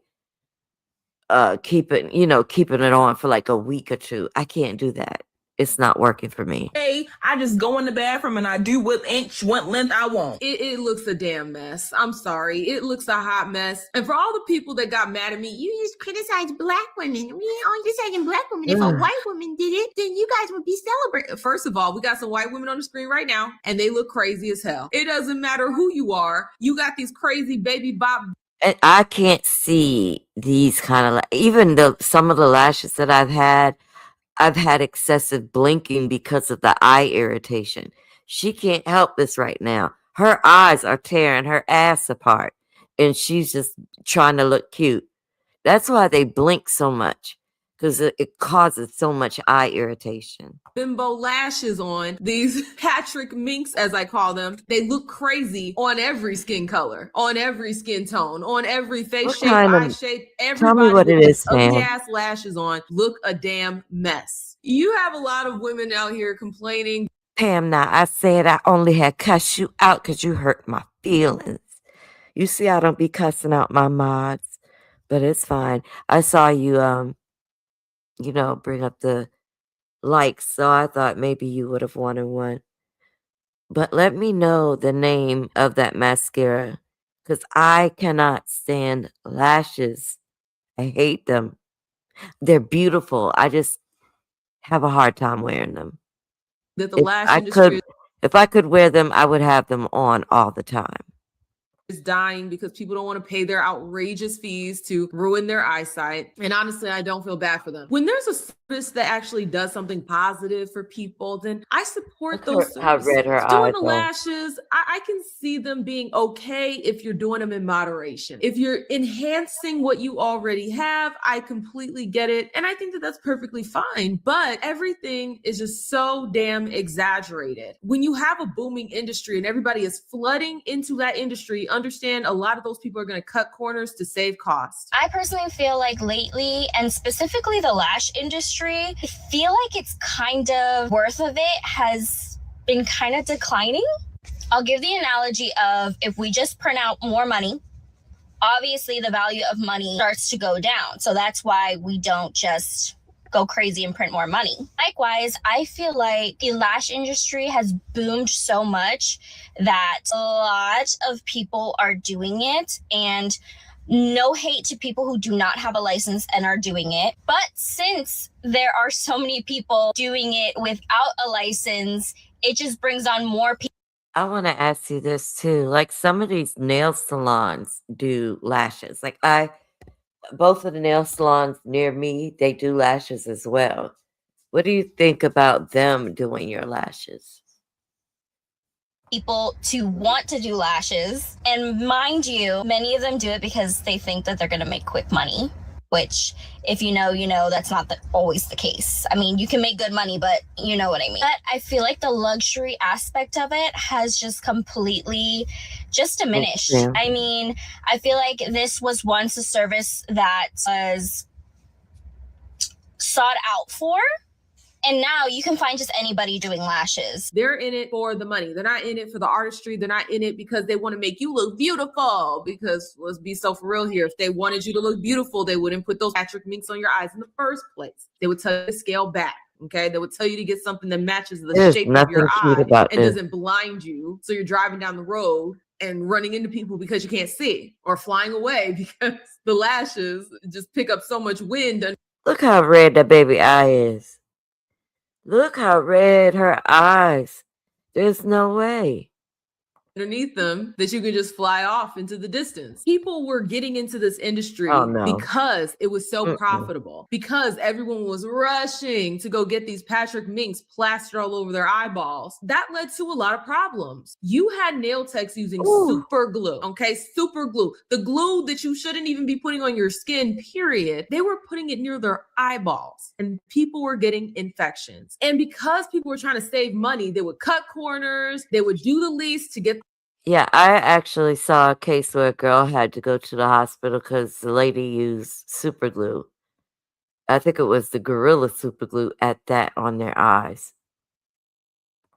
keeping it on for like a week or two. I can't do that. It's not working for me. Hey, I just go in the bathroom and I do what length I want. It looks a damn mess. I'm sorry. It looks a hot mess. And for all the people that got mad at me, you just criticize black women. We only criticizing black women. If a white woman did it, then you guys would be celebrating. First of all, we got some white women on the screen right now, and they look crazy as hell. It doesn't matter who you are. You got these crazy baby bop. And I can't see these kind of, even some of the lashes that I've had excessive blinking because of the eye irritation. She can't help this right now. Her eyes are tearing her ass apart, and she's just trying to look cute. That's why they blink so much, because it causes so much eye irritation. Bimbo lashes on, these Patrick minks, as I call them. They look crazy on every skin color, on every skin tone, on every face shape, eye shape. Everybody tell me what it is, man. Ugly-ass lashes on look a damn mess. You have a lot of women out here complaining. Pam, now I said I only had cussed you out because you hurt my feelings. You see, I don't be cussing out my mods, but it's fine. I saw you, bring up the likes, so I thought maybe you would have wanted one. But let me know the name of that mascara, because I cannot stand lashes. I hate them. They're beautiful. I just have a hard time wearing them. That the lash industry if I could wear them, I would have them on all the time. Is dying because people don't want to pay their outrageous fees to ruin their eyesight. And honestly, I don't feel bad for them. When there's a that actually does something positive for people, then I support those How services. red her Doing eyes the are. lashes, I can see them being okay if you're doing them in moderation. If you're enhancing what you already have, I completely get it. And I think that that's perfectly fine. But everything is just so damn exaggerated. When you have a booming industry and everybody is flooding into that industry, understand a lot of those people are going to cut corners to save costs. I personally feel like lately, and specifically the lash industry, I feel like it's kind of worth of it has been kind of declining. I'll give the analogy of if we just print out more money, obviously the value of money starts to go down. So that's why we don't just go crazy and print more money. Likewise, I feel like the lash industry has boomed so much that a lot of people are doing it, and no hate to people who do not have a license and are doing it. But since there are so many people doing it without a license, it just brings on more people. I want to ask you this too. Like some of these nail salons do lashes. Like both of the nail salons near me, they do lashes as well. What do you think about them doing your lashes? People to want to do lashes, and mind you, many of them do it because they think that they're going to make quick money, which if you know that's not always the case. I mean, you can make good money, but you know what I mean. But I feel like the luxury aspect of it has just completely just diminished. Yeah. I mean, I feel like this was once a service that was sought out for, and now you can find just anybody doing lashes. They're in it for the money. They're not in it for the artistry. They're not in it because they want to make you look beautiful. Because let's be so for real here. If they wanted you to look beautiful, they wouldn't put those Patrick minks on your eyes in the first place. They would tell you to scale back. Okay, they would tell you to get something that matches the There's shape of nothing your cute eye about and this. doesn't blind you. So you're driving down the road and running into people because you can't see, or flying away because the lashes just pick up so much wind. Look how red that baby eye is. Look how red her eyes. There's no way. Underneath them that you can just fly off into the distance. People were getting into this industry Oh, no. because it was so profitable, because everyone was rushing to go get these Patrick minks plastered all over their eyeballs. That led to a lot of problems. You had nail techs using super glue, okay? Super glue. The glue that you shouldn't even be putting on your skin, period. They were putting it near their eyeballs, and people were getting infections. And because people were trying to save money, they would cut corners, they would do the least to get. Yeah, I actually saw a case where a girl had to go to the hospital because the lady used super glue. I think it was the Gorilla super glue at that on their eyes.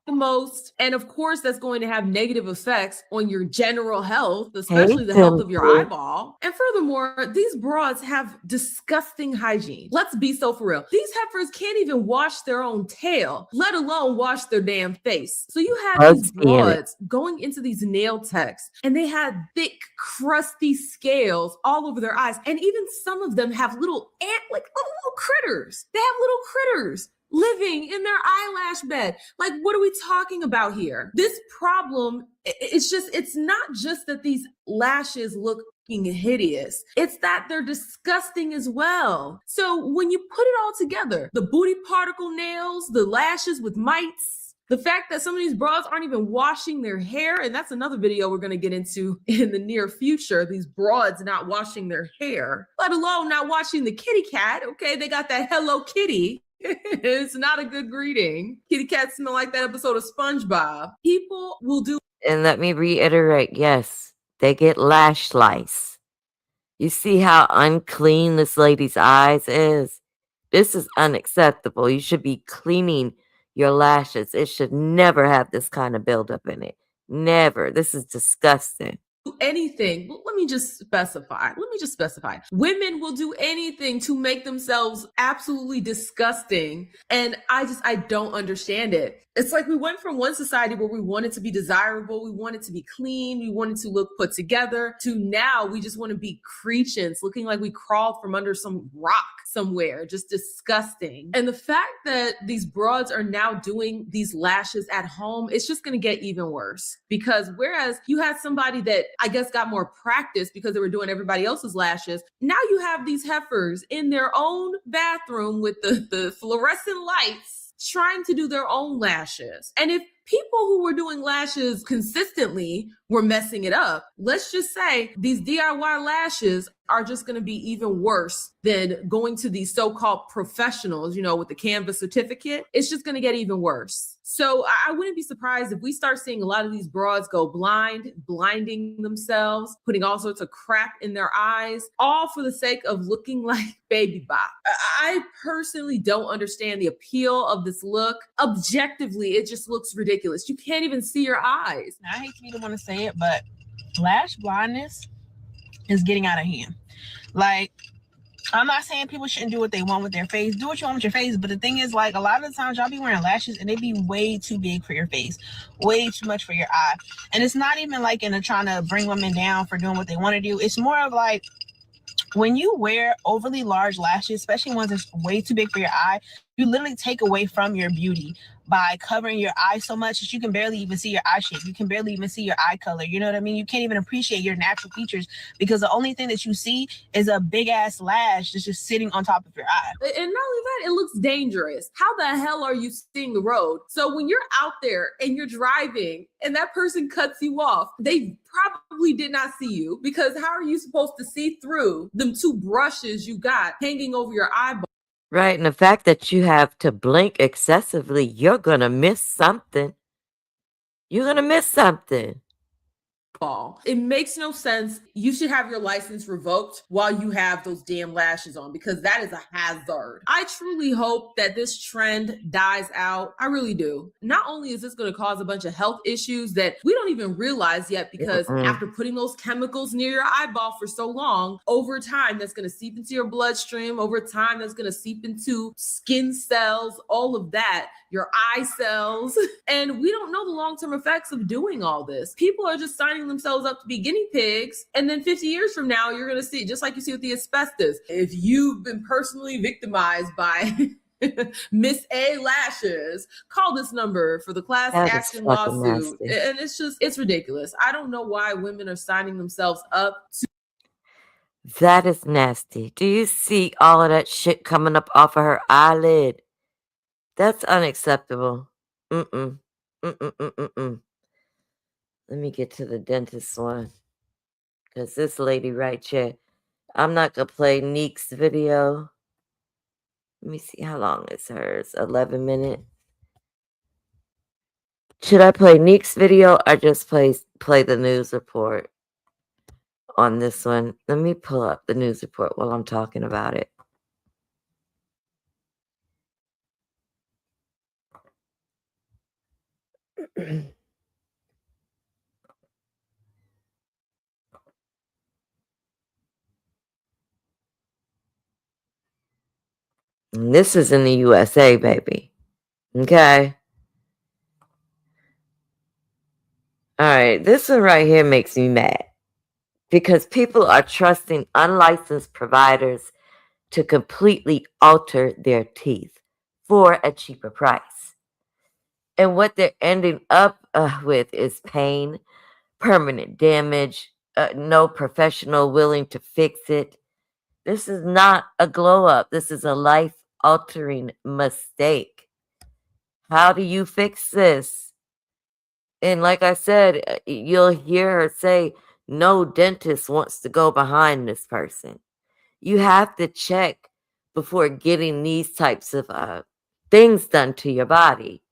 The most, and of course that's going to have negative effects on your general health, especially the health of your eyeball. And furthermore, these broads have disgusting hygiene. Let's be so for real. These heifers can't even wash their own tail, let alone wash their damn face. So you had these broads going into these nail techs, and they had thick, crusty scales all over their eyes. And even some of them have little little critters. They have little critters living in their eyelash bed. Like, what are we talking about here? This problem, it's not just that these lashes look hideous. It's that they're disgusting as well. So when you put it all together, the booty particle nails, the lashes with mites, the fact that some of these broads aren't even washing their hair, and that's another video we're going to get into in the near future, these broads not washing their hair, let alone not washing the kitty cat. Okay, they got that Hello Kitty. It's not a good greeting. Kitty cats smell like that episode of SpongeBob. People will do. And let me reiterate, yes, they get lash lice. You see how unclean this lady's eyes is? This is unacceptable. You should be cleaning your lashes. It should never have this kind of buildup in it. Never. This is disgusting. Anything. Well, let me just specify. Women will do anything to make themselves absolutely disgusting. And I don't understand it. It's like we went from one society where we wanted to be desirable, we wanted to be clean, we wanted to look put together, to now we just want to be creatures, looking like we crawled from under some rock somewhere, just disgusting. And the fact that these broads are now doing these lashes at home, it's just going to get even worse. Because whereas you had somebody that I guess got more practice because they were doing everybody else's lashes, now you have these heifers in their own bathroom with the fluorescent lights trying to do their own lashes. And if people who were doing lashes consistently were messing it up, let's just say these DIY lashes are just going to be even worse than going to these so-called professionals, you know, with the Canva certificate. It's just going to get even worse. So I wouldn't be surprised if we start seeing a lot of these broads go blind, blinding themselves, putting all sorts of crap in their eyes, all for the sake of looking like Baby Bop. I personally don't understand the appeal of this look. Objectively, it just looks ridiculous. You can't even see your eyes. Now, I hate to be the one to say it, but lash blindness is getting out of hand. Like, I'm not saying people shouldn't do what they want with their face. Do what you want with your face. But the thing is, like, a lot of the times y'all be wearing lashes and they be way too big for your face, way too much for your eye. And it's not even like in a trying to bring women down for doing what they want to do. It's more of like, when you wear overly large lashes, especially ones that's way too big for your eye, you literally take away from your beauty by covering your eyes so much that you can barely even see your eye shape. You can barely even see your eye color. You know what I mean? You can't even appreciate your natural features because the only thing that you see is a big ass lash that's just sitting on top of your eye. And not only that, it looks dangerous. How the hell are you seeing the road? So when you're out there and you're driving and that person cuts you off, they probably did not see you, because how are you supposed to see through them two brushes you got hanging over your eyeball? Right, and the fact that you have to blink excessively, you're going to miss something. You're going to miss something. It makes no sense. You should have your license revoked while you have those damn lashes on, because that is a hazard. I truly hope that this trend dies out. I really do. Not only is this going to cause a bunch of health issues that we don't even realize yet, because after putting those chemicals near your eyeball for so long, over time, that's going to seep into your bloodstream. Over time, that's going to seep into skin cells, all of that, your eye cells. And we don't know the long-term effects of doing all this. People are just signing themselves up to be guinea pigs, and then 50 years from now you're going to see, just like you see with the asbestos, if you've been personally victimized by Miss A lashes, call this number for the class action lawsuit. Nasty. And it's ridiculous. I don't know why women are signing themselves up to. That is nasty. Do you see all of that shit coming up off of her eyelid? That's unacceptable. Mm-mm. Mm-mm-mm-mm-mm. Let me get to the dentist one. Because this lady right here, I'm not going to play Neek's video. Let me see how long is hers. 11 minutes. Should I play Neek's video or just play the news report on this one? Let me pull up the news report while I'm talking about it. And this is in the USA, baby. Okay. All right. This one right here makes me mad because people are trusting unlicensed providers to completely alter their teeth for a cheaper price. And what they're ending up with is pain, permanent damage, no professional willing to fix it. This is not a glow up. This is a life-altering mistake. How do you fix this? And like I said, you'll hear her say, no dentist wants to go behind this person. You have to check before getting these types of things done to your body,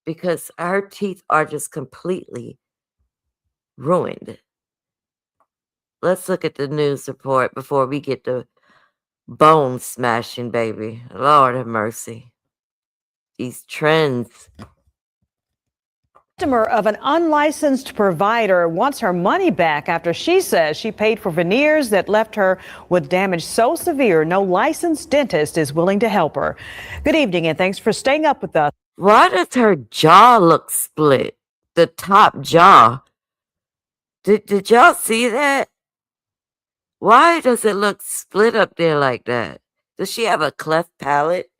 because her teeth are just completely ruined. Let's look at the news report before we get to bone smashing, baby. Lord have mercy. These trends. Customer of an unlicensed provider wants her money back after she says she paid for veneers that left her with damage so severe no licensed dentist is willing to help her. Good evening and thanks for staying up with us. Why does her jaw look split? The top jaw. Did y'all see that? Why does it look split up there like that? Does she have a cleft palate?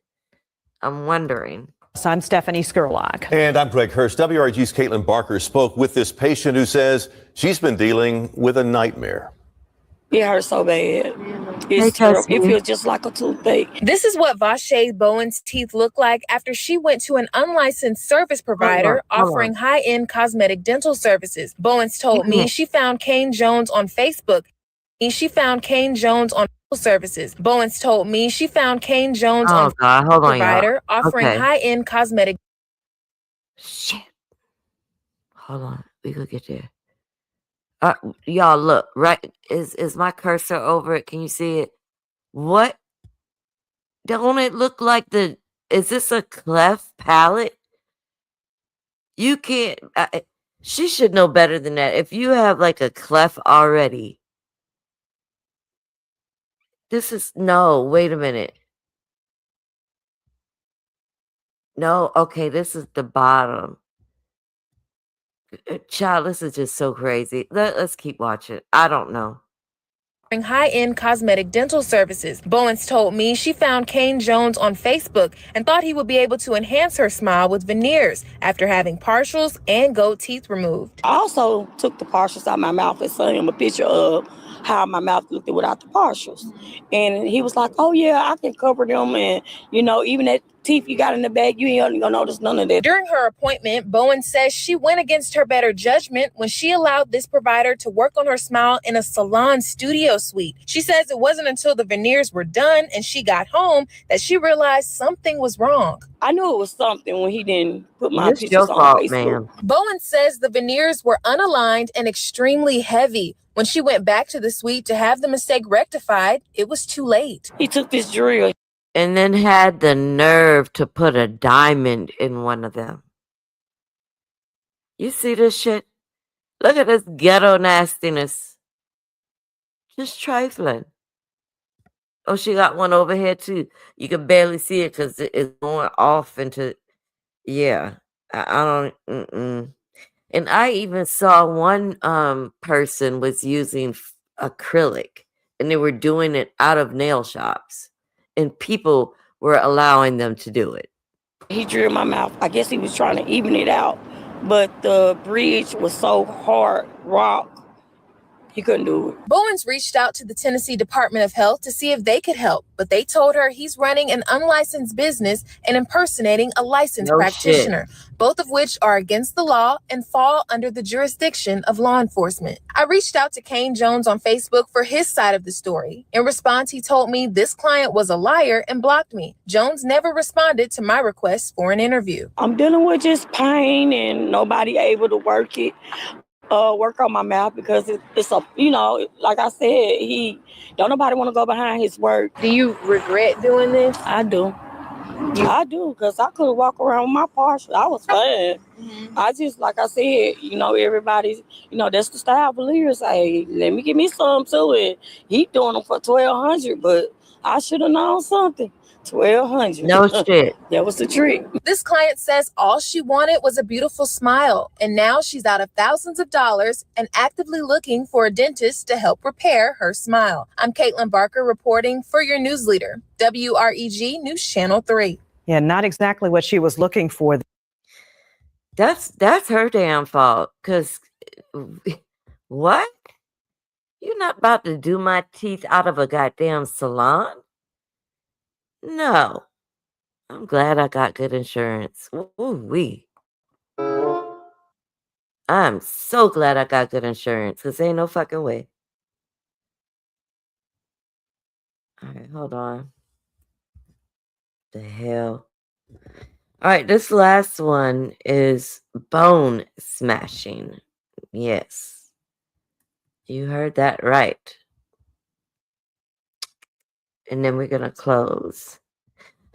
I'm wondering. So I'm Stephanie Skurlock. And I'm Greg Hurst. WRG's Caitlin Barker spoke with this patient who says she's been dealing with a nightmare. It hurts so bad. It's terrible. It feels just like a toothache. This is what Vache Bowen's teeth look like after she went to an unlicensed service provider offering high-end cosmetic dental services. Bowens told me she found Kane Jones on Facebook. She found Kane Jones on services. Bowens told me she found Kane Jones on provider offering high-end cosmetic. Shit. Hold on. We could get there. Y'all look, right? Is my cursor over it? Can you see it? What? Don't it look like is this a cleft palate? You can't, she should know better than that. If you have like a cleft already, no, wait a minute. No, okay, this is the bottom. Child, this is just so crazy. Let's keep watching. I don't know. High-end cosmetic dental services. Bowens told me she found Kane Jones on Facebook and thought he would be able to enhance her smile with veneers after having partials and gold teeth removed. I also took the partials out of my mouth and sent him a picture of how my mouth looked without the partials. And he was like, oh yeah, I can cover them. And even that teeth you got in the bag, you ain't gonna notice none of that. During her appointment, Bowen says she went against her better judgment when she allowed this provider to work on her smile in a salon studio suite. She says it wasn't until the veneers were done and she got home that she realized something was wrong. I knew it was something when he didn't put my pictures on Facebook. Bowen says the veneers were unaligned and extremely heavy. When she went back to the suite to have the mistake rectified, it was too late. He took this drill and then had the nerve to put a diamond in one of them. You see this shit? Look at this ghetto nastiness. Just trifling. Oh, she got one over here too. You can barely see it because it's going off into, yeah. I don't, And I even saw one person was using acrylic and they were doing it out of nail shops and people were allowing them to do it. He drilled my mouth. I guess he was trying to even it out, but the bridge was so hard, rock. He couldn't do it. Bowens reached out to the Tennessee Department of Health to see if they could help, but they told her he's running an unlicensed business and impersonating a licensed practitioner, both of which are against the law and fall under the jurisdiction of law enforcement. I reached out to Kane Jones on Facebook for his side of the story. In response, he told me this client was a liar and blocked me. Jones never responded to my request for an interview. I'm dealing with just pain and nobody able to work on my mouth because it's a, like I said, don't nobody want to go behind his work. Do you regret doing this? I do. I do, because I could walk around with my partial. I was fine. I just, like I said, everybody's, that's the style believers say, let me give me some too. And he doing them for $1,200, but I should have known something. $1,200. No shit. That was the trick. This client says all she wanted was a beautiful smile, and now she's out of thousands of dollars and actively looking for a dentist to help repair her smile. I'm Caitlin Barker reporting for your news leader, WREG News Channel 3. Yeah, not exactly what she was looking for. That's her damn fault. Cause what? You're not about to do my teeth out of a goddamn salon? No. I'm glad I got good insurance. Ooh-wee. I'm so glad I got good insurance because ain't no fucking way. All right, hold on. The hell? All right, this last one is bone smashing. Yes. You heard that right. And then we're going to close.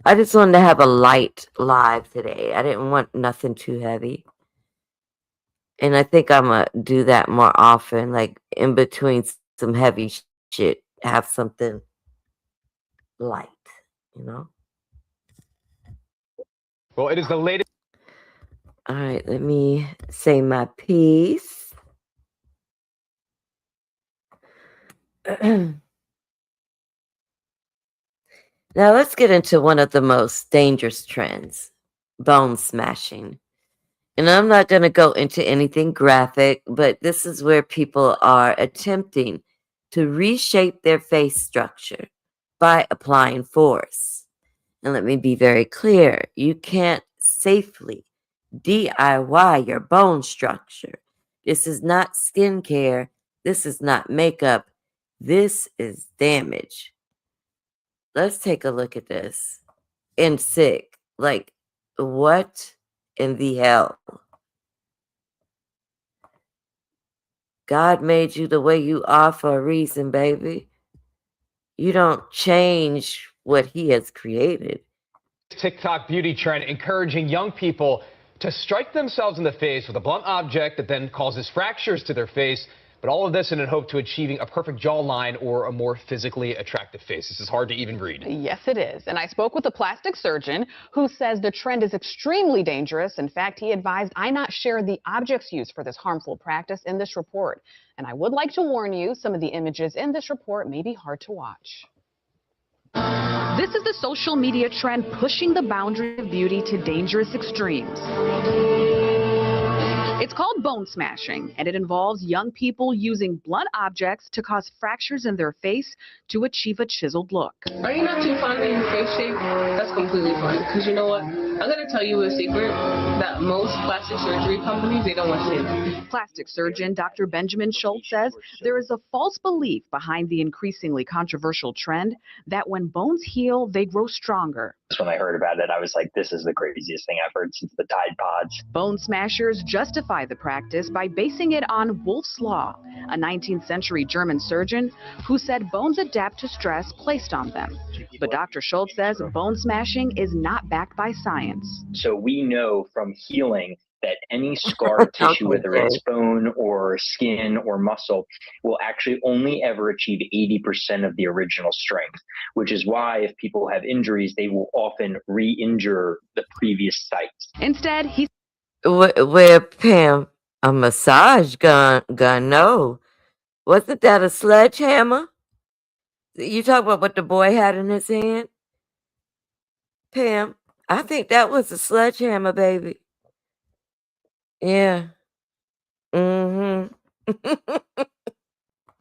I just wanted to have a light live today. I didn't want nothing too heavy. And I think I'm going to do that more often, like in between some heavy shit, have something light, Well, it is the latest. All right, let me say my piece. Now let's get into one of the most dangerous trends, bone smashing. And I'm not going to go into anything graphic, but this is where people are attempting to reshape their face structure by applying force. And let me be very clear, you can't safely DIY your bone structure. This is not skincare. This is not makeup. This is damage. Let's take a look at this. And sick. Like, what in the hell? God made you the way you are for a reason, baby. You don't change what he has created. TikTok beauty trend encouraging young people to strike themselves in the face with a blunt object that then causes fractures to their face. But all of this in a hope to achieving a perfect jawline or a more physically attractive face. This is hard to even read. Yes, it is. And I spoke with a plastic surgeon who says the trend is extremely dangerous. In fact, he advised I not share the objects used for this harmful practice in this report. And I would like to warn you, some of the images in this report may be hard to watch. This is the social media trend pushing the boundary of beauty to dangerous extremes. It's called bone smashing, and it involves young people using blunt objects to cause fractures in their face to achieve a chiseled look. Are you not too fond of your face shape? That's completely fine. Because you know what? I'm going to tell you a secret that most plastic surgery companies, they don't want to see. Plastic surgeon Dr. Benjamin Schultz says there is a false belief behind the increasingly controversial trend that when bones heal, they grow stronger. When I heard about it, I was like, this is the craziest thing I've heard since the Tide Pods. Bone smashers justify the practice by basing it on Wolff's Law, a 19th century German surgeon who said bones adapt to stress placed on them. But Dr. Schultz says bone smashing is not backed by science. So we know from healing that any scar tissue, whether it's bone or skin or muscle, will actually only ever achieve 80% of the original strength, which is why if people have injuries, they will often re-injure the previous sites. Instead, he... Where, Pam, a massage gun, no. Wasn't that a sledgehammer? You talk about what the boy had in his hand? Pam, I think that was a sledgehammer, baby. Yeah.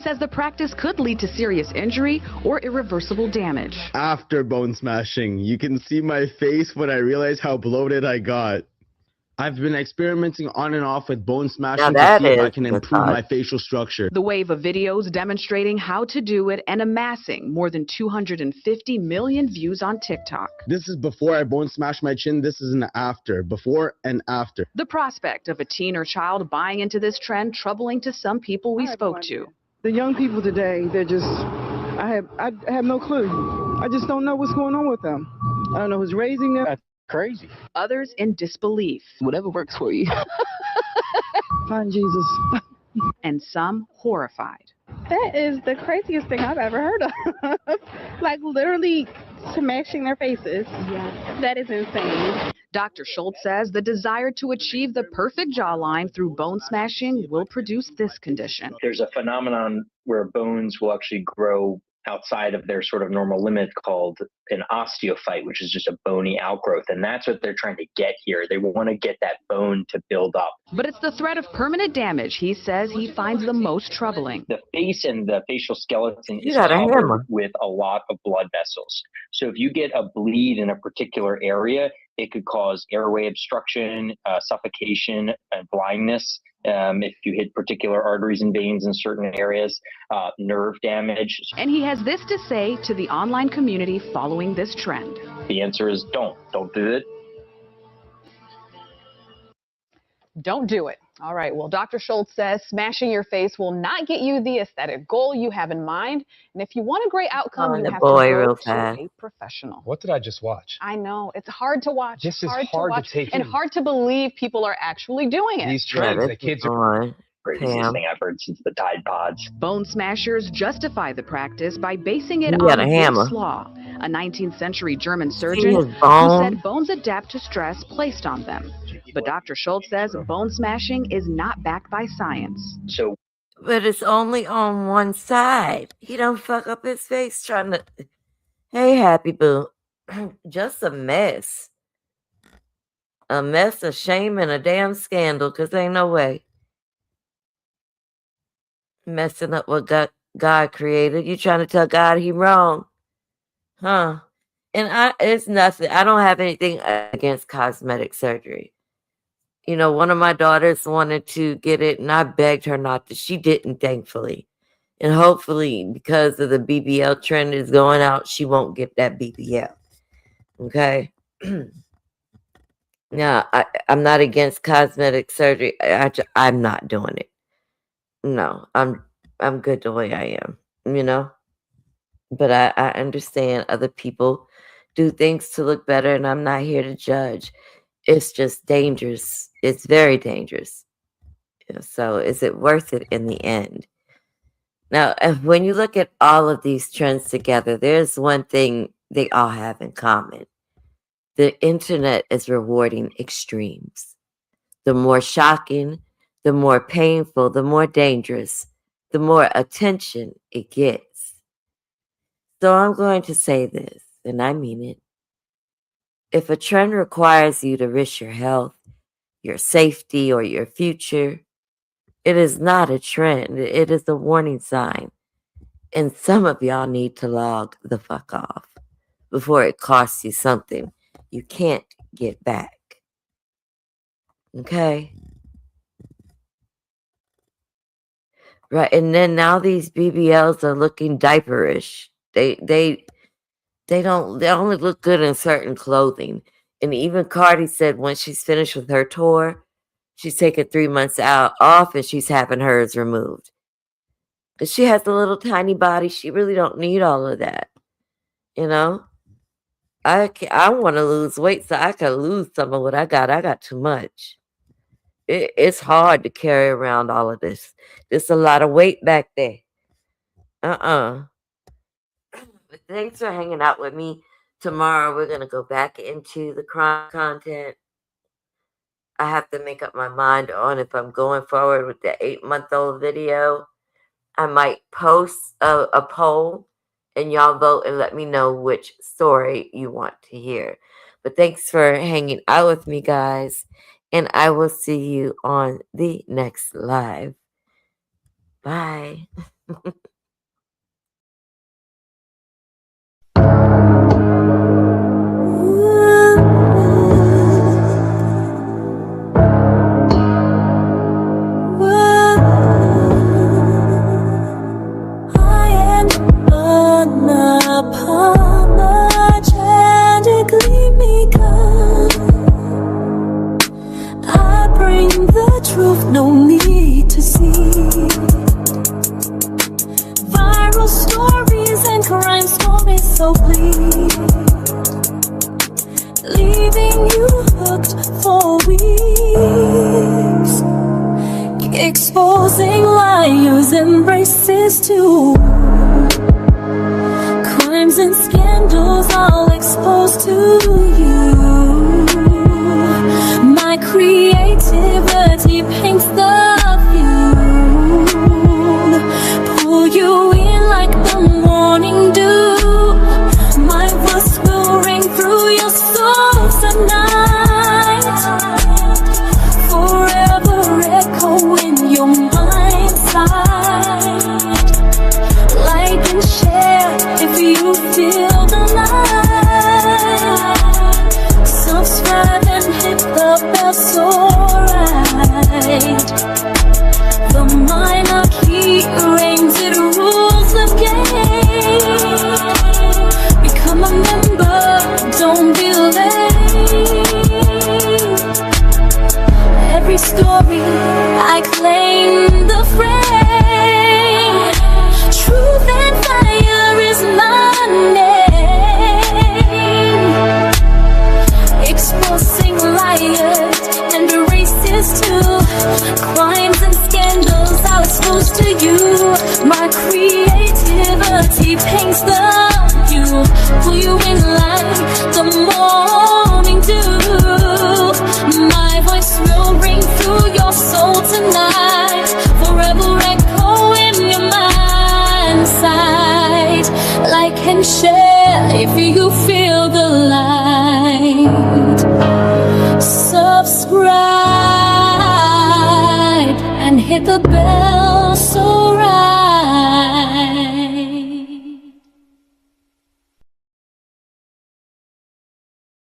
says the practice could lead to serious injury or irreversible damage. After bone smashing, you can see my face when I realize how bloated I got. I've been experimenting on and off with bone smashing to see if I can improve my facial structure. The wave of videos demonstrating how to do it and amassing more than 250 million views on TikTok. This is before I bone smashed my chin. This is an after. Before and after. The prospect of a teen or child buying into this trend troubling to some people we spoke to. The young people today, they're just, I have no clue. I just don't know what's going on with them. I don't know who's raising them. That's crazy. Others in disbelief. Whatever works for you. Find Jesus. And some horrified. That is the craziest thing I've ever heard of. Like literally smashing their faces. Yeah. That is insane. Dr. Schultz says the desire to achieve the perfect jawline through bone smashing will produce this condition. There's a phenomenon where bones will actually grow outside of their sort of normal limit called an osteophyte, which is just a bony outgrowth. And that's what they're trying to get here. They want to get that bone to build up. But it's the threat of permanent damage he says he finds the most troubling. The face and the facial skeleton is covered with a lot of blood vessels. So if you get a bleed in a particular area, it could cause airway obstruction, suffocation, and blindness. If you hit particular arteries and veins in certain areas, nerve damage. And he has this to say to the online community following this trend. The answer is don't do it. Don't do it. All right. Well, Dr. Schultz says smashing your face will not get you the aesthetic goal you have in mind. And if you want a great outcome, you have to go to a professional. What did I just watch? I know. It's hard to watch. This is hard to take and in. hard to believe people are actually doing it. These trends, the kids are... Craziest thing I've heard since the Tide Pods. Bone smashers justify the practice by basing it on Wolff's Law, a 19th century German surgeon who said bones adapt to stress placed on them. But Dr. Schultz says bone smashing is not backed by science. So, but it's only on one side. He don't fuck up his face trying to. Hey, Happy Boo. Just a mess. A mess of shame and a damn scandal, because ain't no way. Messing up what God created. You trying to tell God he wrong. Huh? And it's nothing. I don't have anything against cosmetic surgery. You know, one of my daughters wanted to get it, and I begged her not to. She didn't, thankfully. And hopefully, because of the BBL trend is going out, she won't get that BBL. Okay? Now, I'm not against cosmetic surgery. I'm not doing it. No, I'm good the way I am, you know? But I understand other people do things to look better, and I'm not here to judge. It's just dangerous. It's very dangerous. So is it worth it in the end? Now, when you look at all of these trends together, there's one thing they all have in common. The internet is rewarding extremes. The more shocking, the more painful, the more dangerous, the more attention it gets. So I'm going to say this, and I mean it. If a trend requires you to risk your health, your safety, or your future, it is not a trend. It is a warning sign. And some of y'all need to log the fuck off before it costs you something you can't get back. Okay? Right, and then now these BBLs are looking diaperish. They only look good in certain clothing. And even Cardi said when she's finished with her tour, she's taking 3 months off and she's having hers removed. Because she has a little tiny body. She really don't need all of that. You know? I want to lose weight so I can lose some of what I got. I got too much. It's hard to carry around all of this. There's a lot of weight back there. But thanks for hanging out with me. Tomorrow we're going to go back into the crime content. I have to make up my mind on if I'm going forward with the 8-month-old video. I might post a poll and y'all vote and let me know which story you want to hear. But thanks for hanging out with me, guys. And I will see you on the next live. Bye. Truth, no need to see viral stories and crime stories so bleak, leaving you hooked for weeks, exposing liars and racists too. Crimes and scandals all exposed to you. My creativity paints the view, pull you in like the morning dew. My voice will ring through your soul tonight, forever echo in your mind's sight. Like and share if you feel the light. Subscribe and hit the bell so right. The minor key rings, it rules the game. Become a member, don't be late. Every story I claim the frame. Truth and fire is my name. Exposing liars and racists too. Crimes and scandals are exposed to you. My creativity paints the view. Pull you in like the morning dew. My voice tonight, forever echo in your mind's sight. Like and share if you feel the light. Subscribe and hit the bell